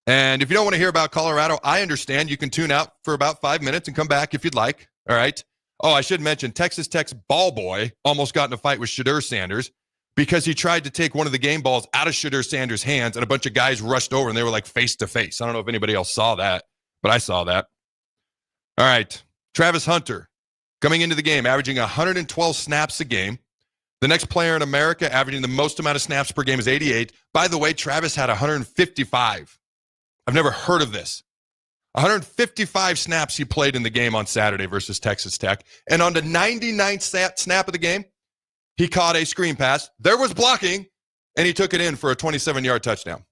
And if you don't want to hear about Colorado, I understand. You can tune out for about 5 minutes and come back if you'd like. All right. I should mention Texas Tech's ball boy almost got in a fight with Shadur Sanders because he tried to take one of the game balls out of Shadur Sanders' hands, and a bunch of guys rushed over and they were like face to face. I don't know if anybody else saw that, but I saw that. All right. Travis Hunter coming into the game, averaging 112 snaps a game. The next player in America averaging the most amount of snaps per game is 88. By the way, Travis had 155. I've never heard of this. 155 snaps he played in the game on Saturday versus Texas Tech. And on the 99th snap of the game, he caught a screen pass. There was blocking, and he took it in for a 27-yard touchdown.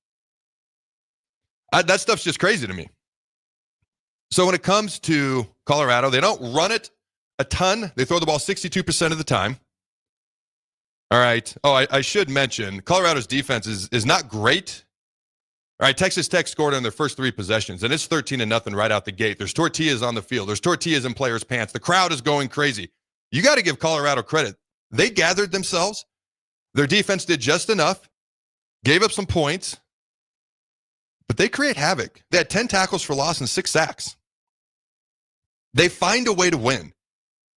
That stuff's just crazy to me. So when it comes to Colorado, they don't run it a ton. They throw the ball 62% of the time. All right. I should mention, Colorado's defense is not great. All right, Texas Tech scored on their first 3 possessions, and it's 13-0 right out the gate. There's tortillas on the field. There's tortillas in players' pants. The crowd is going crazy. You got to give Colorado credit. They gathered themselves. Their defense did just enough, gave up some points, but they create havoc. They had 10 tackles for loss and 6 sacks. They find a way to win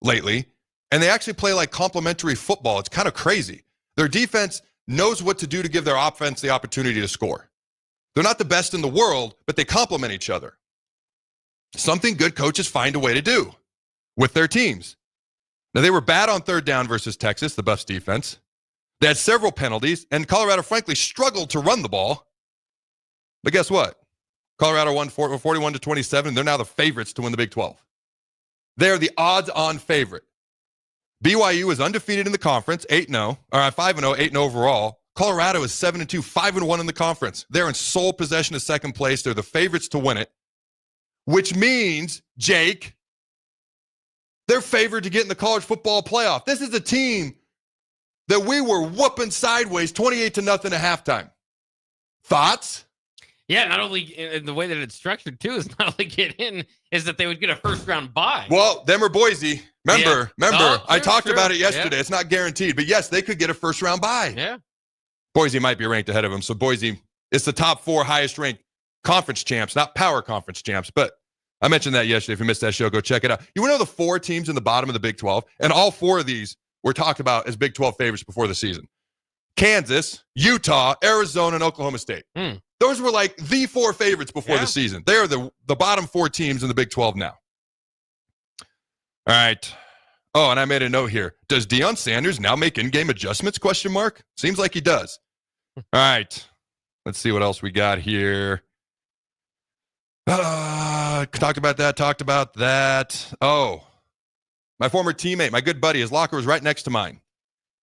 lately, and they actually play like complementary football. It's kind of crazy. Their defense knows what to do to give their offense the opportunity to score. They're not the best in the world, but they complement each other. Something good coaches find a way to do with their teams. Now, they were bad on 3rd down versus Texas, the Buffs defense. They had several penalties, and Colorado, frankly, struggled to run the ball. But guess what? Colorado won 41-27. They're now the favorites to win the Big 12. They're the odds-on favorite. BYU is undefeated in the conference, 5-0, 8-0 overall. Colorado is 7-2, 5-1 in the conference. They're in sole possession of second place. They're the favorites to win it, which means, Jake, they're favored to get in the college football playoff. This is a team that we were whooping sideways 28-0 at halftime. Thoughts? Yeah, not only in the way that it's structured, too, is not only get in, is that they would get a first-round bye. Well, them or Boise. Remember, Oh, I talked about it yesterday. Yeah. It's not guaranteed, but yes, they could get a first-round bye. Yeah. Boise might be ranked ahead of them, so Boise is the top 4 highest-ranked conference champs, not power conference champs, but I mentioned that yesterday. If you missed that show, go check it out. You know the 4 teams in the bottom of the Big 12, and all 4 of these were talked about as Big 12 favorites before the season. Kansas, Utah, Arizona, and Oklahoma State. Those were like the 4 favorites before the season. They are the bottom 4 teams in the Big 12 now. All right. Oh, and I made a note here. Does Deion Sanders now make in-game adjustments? ? Seems like he does. All right. Let's see what else we got here. Talked about that. Oh, my former teammate, my good buddy, his locker was right next to mine.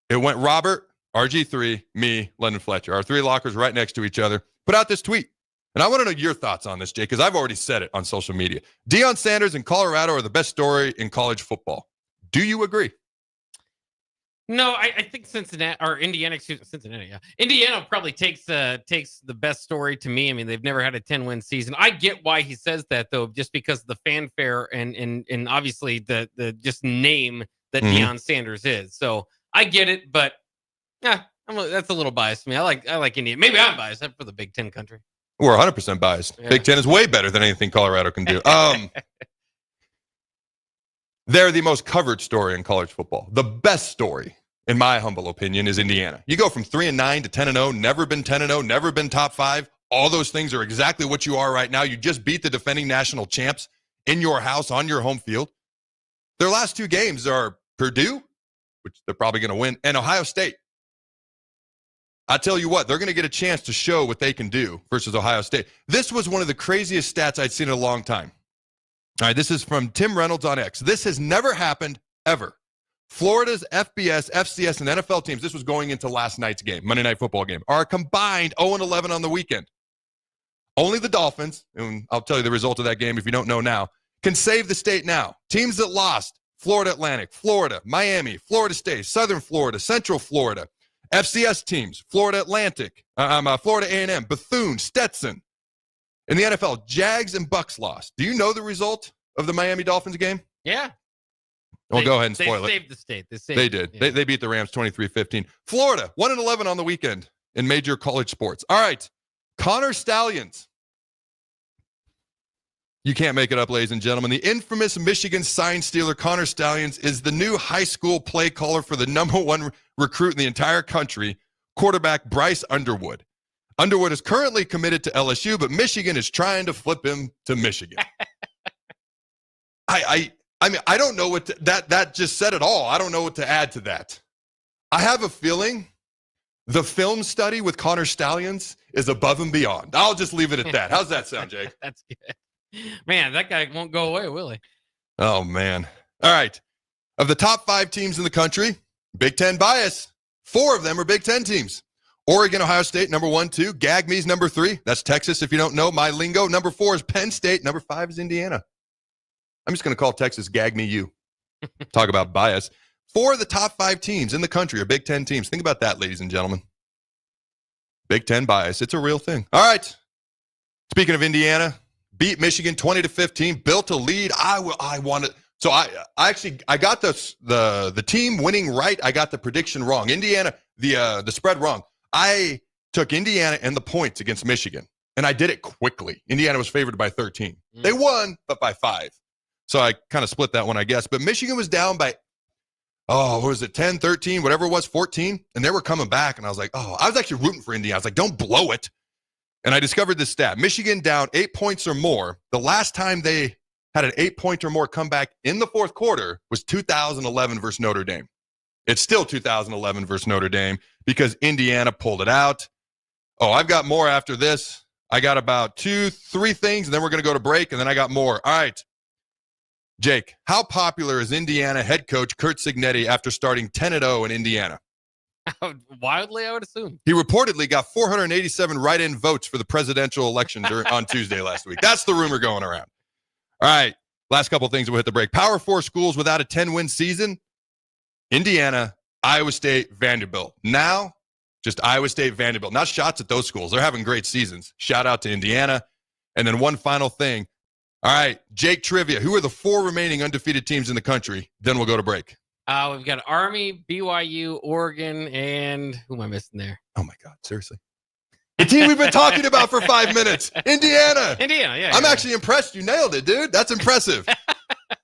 It went Robert, RG3, me, London Fletcher. Our 3 lockers right next to each other. Put out this tweet. And I want to know your thoughts on this, Jay, because I've already said it on social media. Deion Sanders and Colorado are the best story in college football. Do you agree? No, I think Cincinnati or Indiana. Cincinnati. Yeah, Indiana probably takes the best story to me. I mean, they've never had a 10-win season. I get why he says that though, just because of the fanfare and obviously the just name that Deion Sanders is. So I get it, but yeah, that's a little biased to me. I like Indiana. Maybe I'm biased. I'm for the Big Ten country. We're 100% biased. Yeah. Big Ten is way better than anything Colorado can do. They're the most covered story in college football. The best story, in my humble opinion, is Indiana. You go from 3-9 to 10-0, never been 10-0, never been top 5. All those things are exactly what you are right now. You just beat the defending national champs in your house on your home field. Their last 2 games are Purdue, which they're probably going to win, and Ohio State. I tell you what, they're going to get a chance to show what they can do versus Ohio State. This was one of the craziest stats I'd seen in a long time. All right, this is from Tim Reynolds on X. This has never happened ever. Florida's FBS, FCS, and NFL teams, this was going into last night's game, Monday Night Football game, are combined 0-11 on the weekend. Only the Dolphins, and I'll tell you the result of that game if you don't know now, can save the state now. Teams that lost, Florida Atlantic, Florida, Miami, Florida State, Southern Florida, Central Florida. FCS teams, Florida Atlantic, Florida A&M, Bethune, Stetson. In the NFL, Jags and Bucks lost. Do you know the result of the Miami Dolphins game? Yeah. Well, go ahead and spoil it. They saved the state. They did. Yeah. They beat the Rams 23-15. Florida, 1-11 on the weekend in major college sports. All right. Connor Stallions. You can't make it up, ladies and gentlemen. The infamous Michigan sign stealer Connor Stallions is the new high school play caller for the #1 recruit in the entire country, quarterback Bryce Underwood. Underwood is currently committed to LSU, but Michigan is trying to flip him to Michigan. I mean, I don't know what that just said at all. I don't know what to add to that. I have a feeling the film study with Connor Stallions is above and beyond. I'll just leave it at that. How's that sound, Jake? That's good. Man, that guy won't go away, will he? Oh, man. All right. Of the top 5 teams in the country, Big Ten bias, 4 of them are Big Ten teams. Oregon, Ohio State, number 1, 2. Gag me's number 3. That's Texas, if you don't know my lingo. Number 4 is Penn State. Number 5 is Indiana. I'm just going to call Texas Gag Me You. Talk about bias. 4 of the top 5 teams in the country are Big Ten teams. Think about that, ladies and gentlemen. Big Ten bias. It's a real thing. All right. Speaking of Indiana, beat Michigan 20-15, built a lead. I wanted. So I got the team winning right. I got the prediction wrong. Indiana, the spread wrong. I took Indiana and the points against Michigan, and I did it quickly. Indiana was favored by 13. They won, but by 5. So I kind of split that one, I guess. But Michigan was down by, what was it, 10, 13, whatever it was, 14, and they were coming back, and I was like, I was actually rooting for Indiana. I was like, don't blow it. And I discovered this stat. Michigan down 8 points or more. The last time they had an 8-point or more comeback in the fourth quarter was 2011 versus Notre Dame. It's still 2011 versus Notre Dame because Indiana pulled it out. Oh, I've got more after this. I got about 2-3 things, and then we're going to go to break, and then I got more. All right. Jake, how popular is Indiana head coach Curt Cignetti after starting 10-0 in Indiana? Wildly, I would assume. He reportedly got 487 write-in votes for the presidential election on Tuesday last week. That's the rumor going around. All right, last couple of things we'll hit the break. Power 4 schools without a 10-win season. Indiana, Iowa State, Vanderbilt. Now, just Iowa State, Vanderbilt. Not shots at those schools. They're having great seasons. Shout out to Indiana. And then one final thing. All right, Jake Trivia. Who are the 4 remaining undefeated teams in the country? Then we'll go to break. We've got Army, BYU, Oregon, and who am I missing there? Oh, my God. Seriously. The team we've been talking about for 5 minutes. Indiana. Yeah. I'm actually impressed. You nailed it, dude. That's impressive.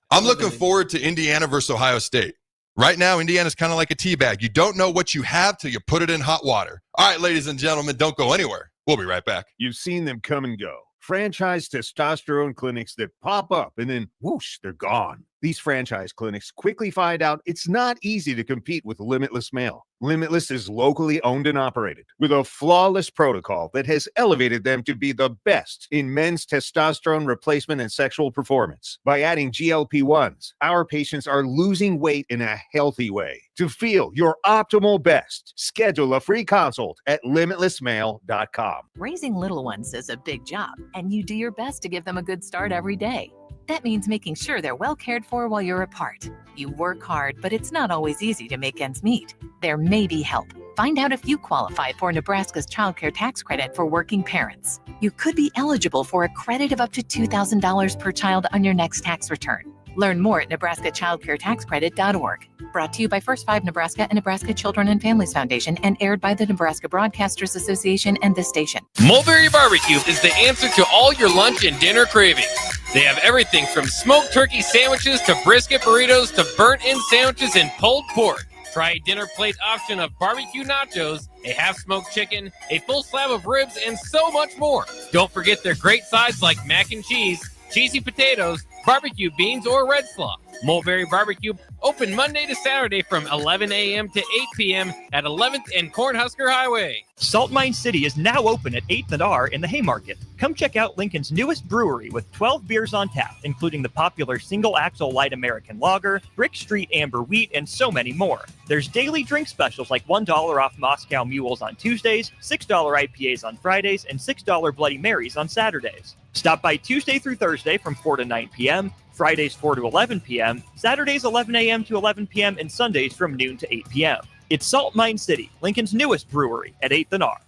I'm looking forward to Indiana versus Ohio State. Right now, Indiana's kind of like a tea bag. You don't know what you have till you put it in hot water. All right, ladies and gentlemen, don't go anywhere. We'll be right back. You've seen them come and go. Franchise testosterone clinics that pop up and then whoosh, they're gone. These franchise clinics quickly find out it's not easy to compete with Limitless Mail. Limitless is locally owned and operated with a flawless protocol that has elevated them to be the best in men's testosterone replacement and sexual performance. By adding GLP-1s, our patients are losing weight in a healthy way. To feel your optimal best, schedule a free consult at limitlessmail.com. Raising little ones is a big job, and you do your best to give them a good start every day. That means making sure they're well cared for while you're apart. You work hard, but it's not always easy to make ends meet. There may be help. Find out if you qualify for Nebraska's Child Care Tax Credit for working parents. You could be eligible for a credit of up to $2,000 per child on your next tax return. Learn more at nebraskachildcaretaxcredit.org. Brought to you by First 5 Nebraska and Nebraska Children and Families Foundation and aired by the Nebraska Broadcasters Association and this station. Mulberry Barbecue is the answer to all your lunch and dinner cravings. They have everything from smoked turkey sandwiches to brisket burritos to burnt-in sandwiches and pulled pork. Try a dinner plate option of barbecue nachos, a half-smoked chicken, a full slab of ribs, and so much more. Don't forget their great sides like mac and cheese, cheesy potatoes, barbecue beans, or red slaw. Mulberry Barbecue, open Monday to Saturday from 11 a.m. to 8 p.m. at 11th and Cornhusker Highway. Salt Mine City is now open at 8th and R in the Haymarket. Come check out Lincoln's newest brewery with 12 beers on tap, including the popular Single Axle Light American Lager, Brick Street Amber Wheat, and so many more. There's daily drink specials like $1 off Moscow Mules on Tuesdays, $6 IPAs on Fridays, and $6 Bloody Marys on Saturdays. Stop by Tuesday through Thursday from 4 to 9 p.m., Fridays 4 to 11 p.m., Saturdays 11 a.m. to 11 p.m., and Sundays from noon to 8 p.m. It's Salt Mine City, Lincoln's newest brewery at 8th and R.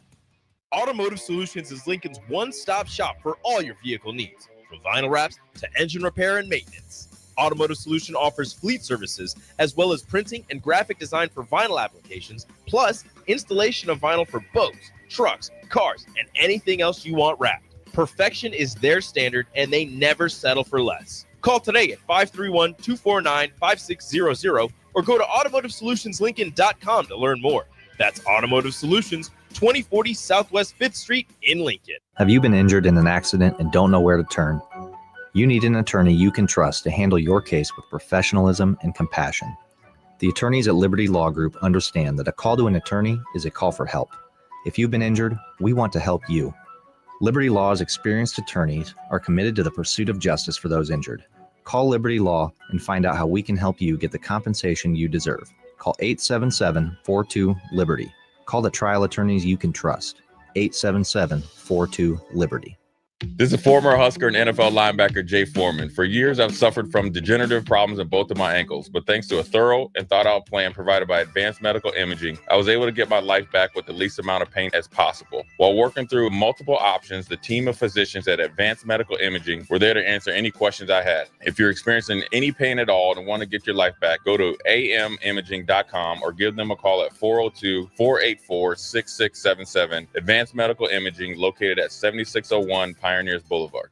Automotive Solutions is Lincoln's one-stop shop for all your vehicle needs, from vinyl wraps to engine repair and maintenance. Automotive Solution offers fleet services as well as printing and graphic design for vinyl applications, plus installation of vinyl for boats, trucks, cars, and anything else you want wrapped. Perfection is their standard, and they never settle for less. Call today at 531-249-5600 or go to automotivesolutionslincoln.com to learn more. That's Automotive Solutions, 2040 Southwest 5th Street in Lincoln. Have you been injured in an accident and don't know where to turn? You need an attorney you can trust to handle your case with professionalism and compassion. The attorneys at Liberty Law Group understand that a call to an attorney is a call for help. If you've been injured, we want to help you. Liberty Law's experienced attorneys are committed to the pursuit of justice for those injured. Call Liberty Law and find out how we can help you get the compensation you deserve. Call 877-42-LIBERTY. Call the trial attorneys you can trust. 877-42-LIBERTY. This is former Husker and NFL linebacker Jay Foreman. For years, I've suffered from degenerative problems in both of my ankles, but thanks to a thorough and thought-out plan provided by Advanced Medical Imaging, I was able to get my life back with the least amount of pain as possible. While working through multiple options, the team of physicians at Advanced Medical Imaging were there to answer any questions I had. If you're experiencing any pain at all and want to get your life back, go to amimaging.com or give them a call at 402-484-6677. Advanced Medical Imaging, located at 7601 Pioneers Boulevard.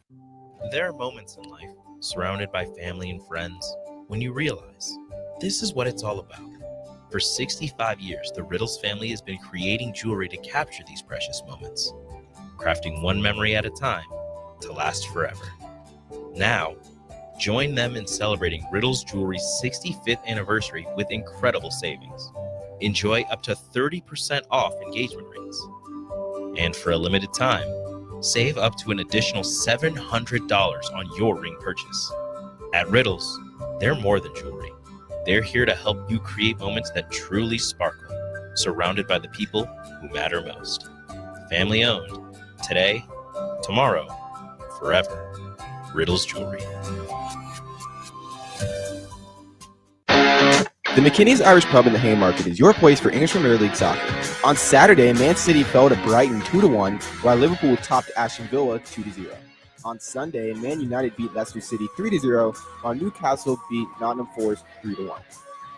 There are moments in life, surrounded by family and friends, when you realize this is what it's all about. For 65 years, the Riddles family has been creating jewelry to capture these precious moments, crafting one memory at a time to last forever. Now, join them in celebrating Riddles Jewelry's 65th anniversary with incredible savings. Enjoy up to 30% off engagement rings. And for a limited time, save up to an additional $700 on your ring purchase. At Riddles, they're more than jewelry. They're here to help you create moments that truly sparkle, surrounded by the people who matter most. Family owned, today, tomorrow, forever. Riddles Jewelry. The McKinney's Irish Pub in the Haymarket is your place for English Premier League soccer. On Saturday, Man City fell to Brighton 2-1, while Liverpool topped Aston Villa 2-0. On Sunday, Man United beat Leicester City 3-0, while Newcastle beat Nottingham Forest 3-1.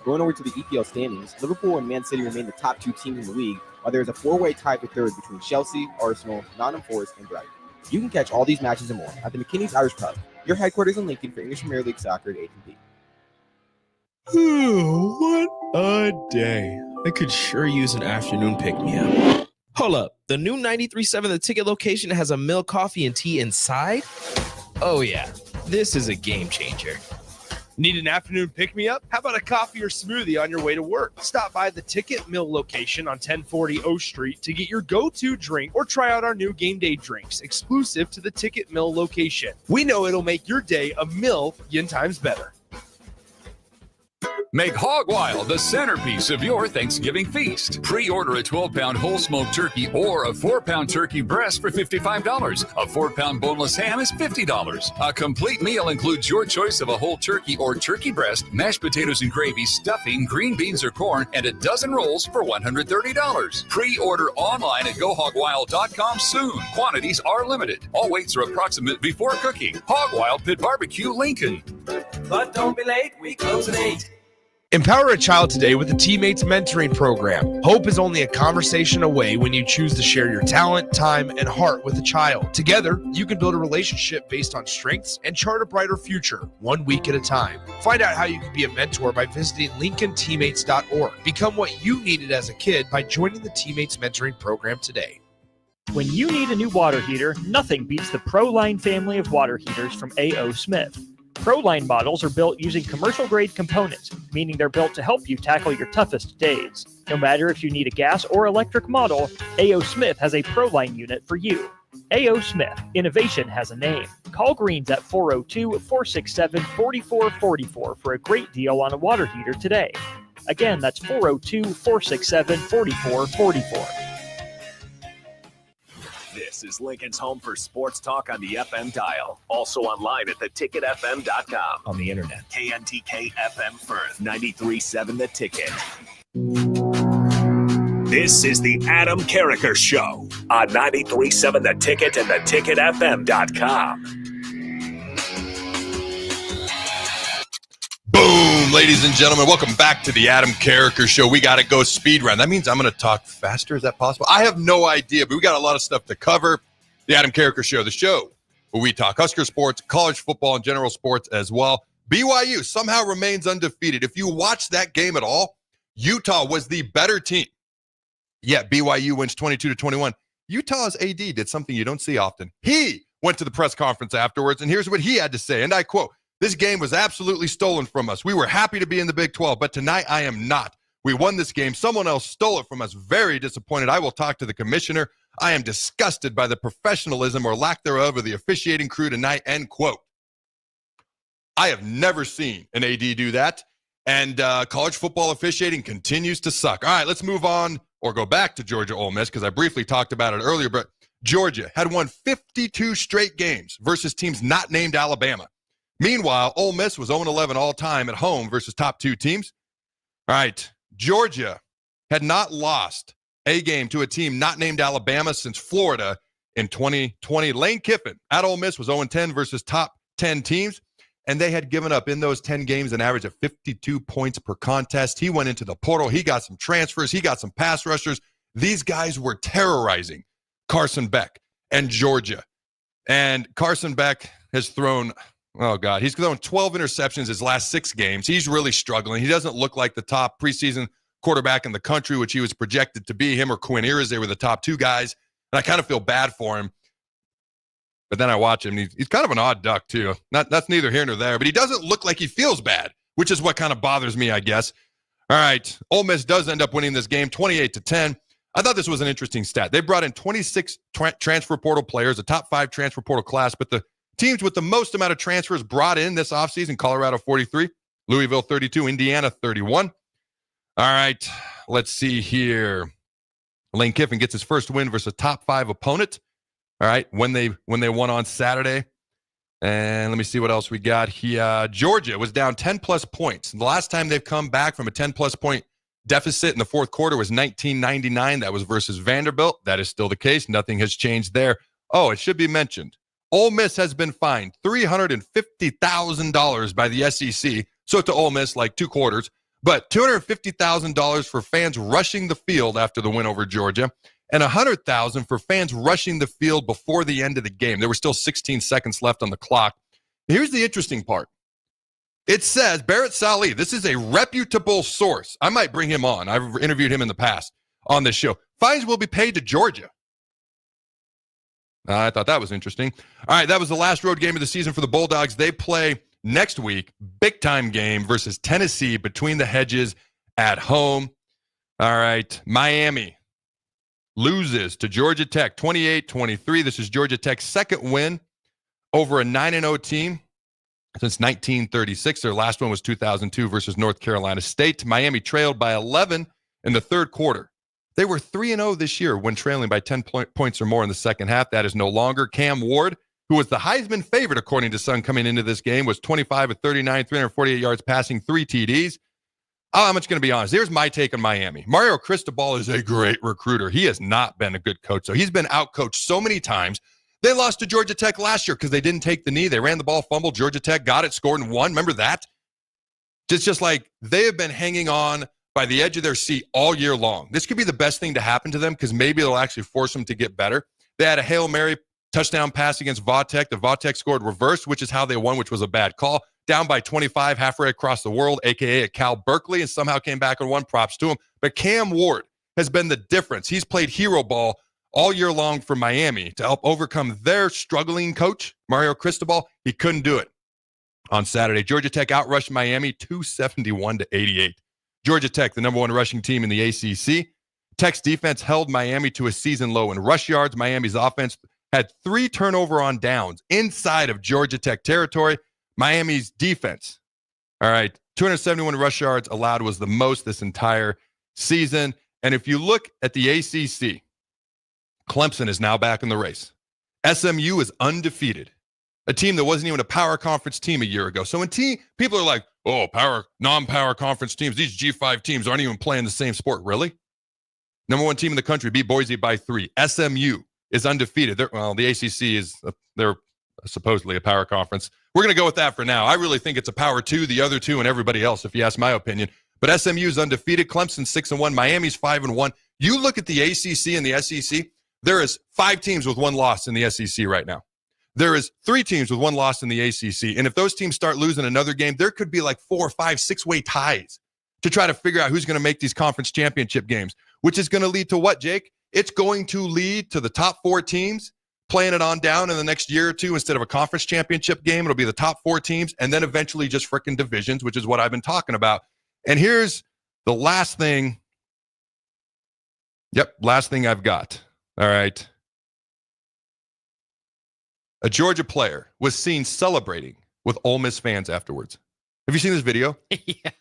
Going over to the EPL standings, Liverpool and Man City remain the top two teams in the league, while there is a four-way tie for third between Chelsea, Arsenal, Nottingham Forest, and Brighton. You can catch all these matches and more at the McKinney's Irish Pub, your headquarters in Lincoln for English Premier League soccer at H&P. What a day. I could sure use an afternoon pick-me-up. Hold up. The new 93.7 The Ticket location has a milk, coffee, and tea inside? Oh, yeah. This is a game changer. Need an afternoon pick-me-up? How about a coffee or smoothie on your way to work? Stop by the Ticket Mill location on 1040 O Street to get your go-to drink or try out our new game day drinks exclusive to the Ticket Mill location. We know it'll make your day a million times better. Make Hog Wild the centerpiece of your Thanksgiving feast. Pre-order a 12-pound whole smoked turkey or a 4-pound turkey breast for $55. A 4-pound boneless ham is $50. A complete meal includes your choice of a whole turkey or turkey breast, mashed potatoes and gravy, stuffing, green beans or corn, and a dozen rolls for $130. Pre-order online at GoHogWild.com soon. Quantities are limited. All weights are approximate before cooking. Hog Wild Pit Barbecue, Lincoln. But don't be late, we close at 8. Empower a child today with the Teammates Mentoring Program. Hope is only a conversation away when you choose to share your talent, time, and heart with a child. Together, you can build a relationship based on strengths and chart a brighter future, 1 week at a time. Find out how you can be a mentor by visiting LincolnTeammates.org. Become what you needed as a kid by joining the Teammates Mentoring Program today. When you need a new water heater, nothing beats the ProLine family of water heaters from A.O. Smith. ProLine models are built using commercial-grade components, meaning they're built to help you tackle your toughest days. No matter if you need a gas or electric model, A.O. Smith has a ProLine unit for you. A.O. Smith, innovation has a name. Call Greens at 402-467-4444 for a great deal on a water heater today. Again, that's 402-467-4444. This is Lincoln's home for sports talk on the FM dial. Also online at theticketfm.com. On the internet. KNTK FM Firth, 93.7 The Ticket. This is the Adam Carriker Show on 93.7 The Ticket and theticketfm.com. Boom, ladies and gentlemen, welcome back to the Adam Carriker Show. We got to go speed round. That means I'm going to talk faster. Is that possible? I have no idea, but we got a lot of stuff to cover. The Adam Carriker Show, the show where we talk Husker sports, college football, and general sports as well. BYU somehow remains undefeated. If you watch that game at all, Utah was the better team. Yet BYU wins 22-21. Utah's AD did something you don't see often. He went to the press conference afterwards, and here's what he had to say, and I quote, "This game was absolutely stolen from us. We were happy to be in the Big 12, but tonight I am not. We won this game. Someone else stole it from us. Very disappointed. I will talk to the commissioner. I am disgusted by the professionalism or lack thereof of the officiating crew tonight," end quote. I have never seen an AD do that, and college football officiating continues to suck. All right, let's move on or go back to Georgia Ole Miss because I briefly talked about it earlier, but Georgia had won 52 straight games versus teams not named Alabama. Meanwhile, Ole Miss was 0-11 all-time at home versus top two teams. All right, Georgia had not lost a game to a team not named Alabama since Florida in 2020. Lane Kiffin at Ole Miss was 0-10 versus top 10 teams, and they had given up in those 10 games an average of 52 points per contest. He went into the portal. He got some transfers. He got some pass rushers. These guys were terrorizing Carson Beck and Georgia. And Carson Beck has thrown... Oh, God. He's thrown 12 interceptions his last 6 games. He's really struggling. He doesn't look like the top preseason quarterback in the country, which he was projected to be. Him or Quinn Ewers, they were the top 2 guys. And I kind of feel bad for him. But then I watch him. He's kind of an odd duck, too. That's neither here nor there. But he doesn't look like he feels bad, which is what kind of bothers me, I guess. All right. Ole Miss does end up winning this game 28-10. I thought this was an interesting stat. They brought in 26 transfer portal players, a top 5 transfer portal class, but the teams with the most amount of transfers brought in this offseason, Colorado 43, Louisville 32, Indiana 31. All right, let's see here. Lane Kiffin gets his first win versus a top 5 opponent. All right, when they won on Saturday. And let me see what else we got here. Georgia was down 10-plus points. The last time they've come back from a 10-plus point deficit in the fourth quarter was 1999. That was versus Vanderbilt. That is still the case. Nothing has changed there. Oh, it should be mentioned. Ole Miss has been fined $350,000 by the SEC. So to Ole Miss, like 2 quarters. But $250,000 for fans rushing the field after the win over Georgia, and $100,000 for fans rushing the field before the end of the game. There were still 16 seconds left on the clock. Here's the interesting part. It says, Barrett Saleh, this is a reputable source. I might bring him on. I've interviewed him in the past on this show. Fines will be paid to Georgia. I thought that was interesting. All right, that was the last road game of the season for the Bulldogs. They play Next week, big time game versus Tennessee between the hedges at home. All right, Miami loses to Georgia Tech 28-23. This is Georgia Tech's second win over a 9-0 team since 1936. Their last one was 2002 versus North Carolina State. Miami trailed by 11 in the third quarter. They were 3-0 this year when trailing by 10 points or more in the second half. That is no longer. Cam Ward, who was the Heisman favorite according to Sun coming into this game, was 25 of 39, 348 yards passing, 3 TDs. I'm just going to be honest. Here's my take on Miami. Mario Cristobal is a great recruiter. He has not been a good coach. So he's been outcoached so many times. They lost to Georgia Tech last year because they didn't take the knee. They ran the ball, fumbled. Georgia Tech got it, scored, and won. Remember that? Just like they have been hanging on by the edge of their seat all year long. This could be the best thing to happen to them because maybe it'll actually force them to get better. They had a Hail Mary touchdown pass against Vautech. The Vautech scored reverse, which is how they won, which was a bad call. Down by 25 halfway across the world, a.k.a. at Cal Berkeley, and somehow came back and won. Props to him. But Cam Ward has been the difference. He's played hero ball all year long for Miami to help overcome their struggling coach, Mario Cristobal. He couldn't do it on Saturday. Georgia Tech outrushed Miami 271-88. Georgia Tech, the number one rushing team in the ACC. Tech's defense held Miami to a season low in rush yards. Miami's offense had 3 turnover on downs inside of Georgia Tech territory. Miami's defense, all right, 271 rush yards allowed was the most this entire season. And if you look at the ACC, Clemson is now back in the race. SMU is undefeated, a team that wasn't even a power conference team a year ago. So when people are like, oh, non-power conference teams, these G5 teams aren't even playing the same sport. Really? Number one team in the country beat Boise by 3. SMU is undefeated. The ACC they're supposedly a power conference. We're going to go with that for now. I really think it's a power 2, the other 2, and everybody else, if you ask my opinion. But SMU is undefeated. Clemson's 6-1. Miami's 5-1. You look at the ACC and the SEC, there is 5 teams with 1 loss in the SEC right now. There is 3 teams with 1 loss in the ACC. And if those teams start losing another game, there could be like 4, 5, 6-way ties to try to figure out who's going to make these conference championship games, which is going to lead to what, Jake? It's going to lead to the top 4 teams playing it on down in the next year or 2 instead of a conference championship game. It'll be the top 4 teams and then eventually just freaking divisions, which is what I've been talking about. And here's the last thing. Yep, last thing I've got. All right. A Georgia player was seen celebrating with Ole Miss fans afterwards. Have you seen this video? Yeah.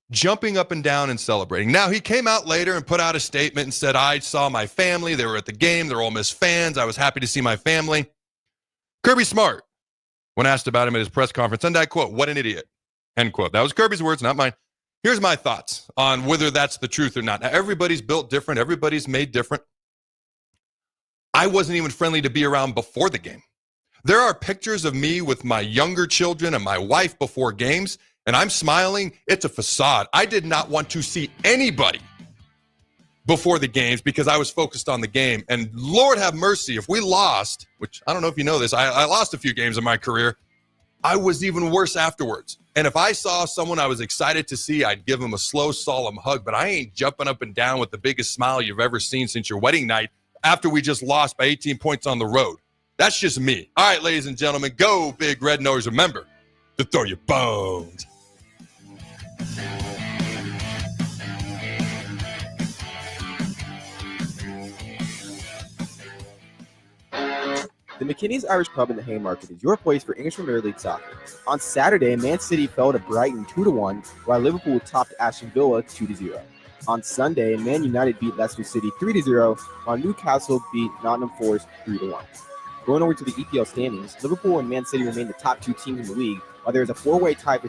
Jumping up and down and celebrating. Now, he came out later and put out a statement and said, I saw my family. They were at the game. They're Ole Miss fans. I was happy to see my family. Kirby Smart, when asked about him at his press conference, and I quote, what an idiot, end quote. That was Kirby's words, not mine. Here's my thoughts on whether that's the truth or not. Now, everybody's built different. Everybody's made different. I wasn't even friendly to be around before the game. There are pictures of me with my younger children and my wife before games, and I'm smiling. It's a facade. I did not want to see anybody before the games because I was focused on the game. And Lord have mercy, if we lost, which I don't know if you know this, I lost a few games in my career, I was even worse afterwards. And if I saw someone I was excited to see, I'd give them a slow, solemn hug, but I ain't jumping up and down with the biggest smile you've ever seen since your wedding night after we just lost by 18 points on the road. That's just me. All right, ladies and gentlemen, go Big Red Nose. Remember to throw your bones. The McKinney's Irish Pub in the Haymarket is your place for English Premier League soccer. On Saturday, Man City fell to Brighton 2-1, while Liverpool topped Aston Villa 2-0. On Sunday, Man United beat Leicester City 3-0, while Newcastle beat Nottingham Forest 3-1. Going over to the EPL standings, Liverpool and Man City remain the top 2 teams in the league, while there is a 4-way tie for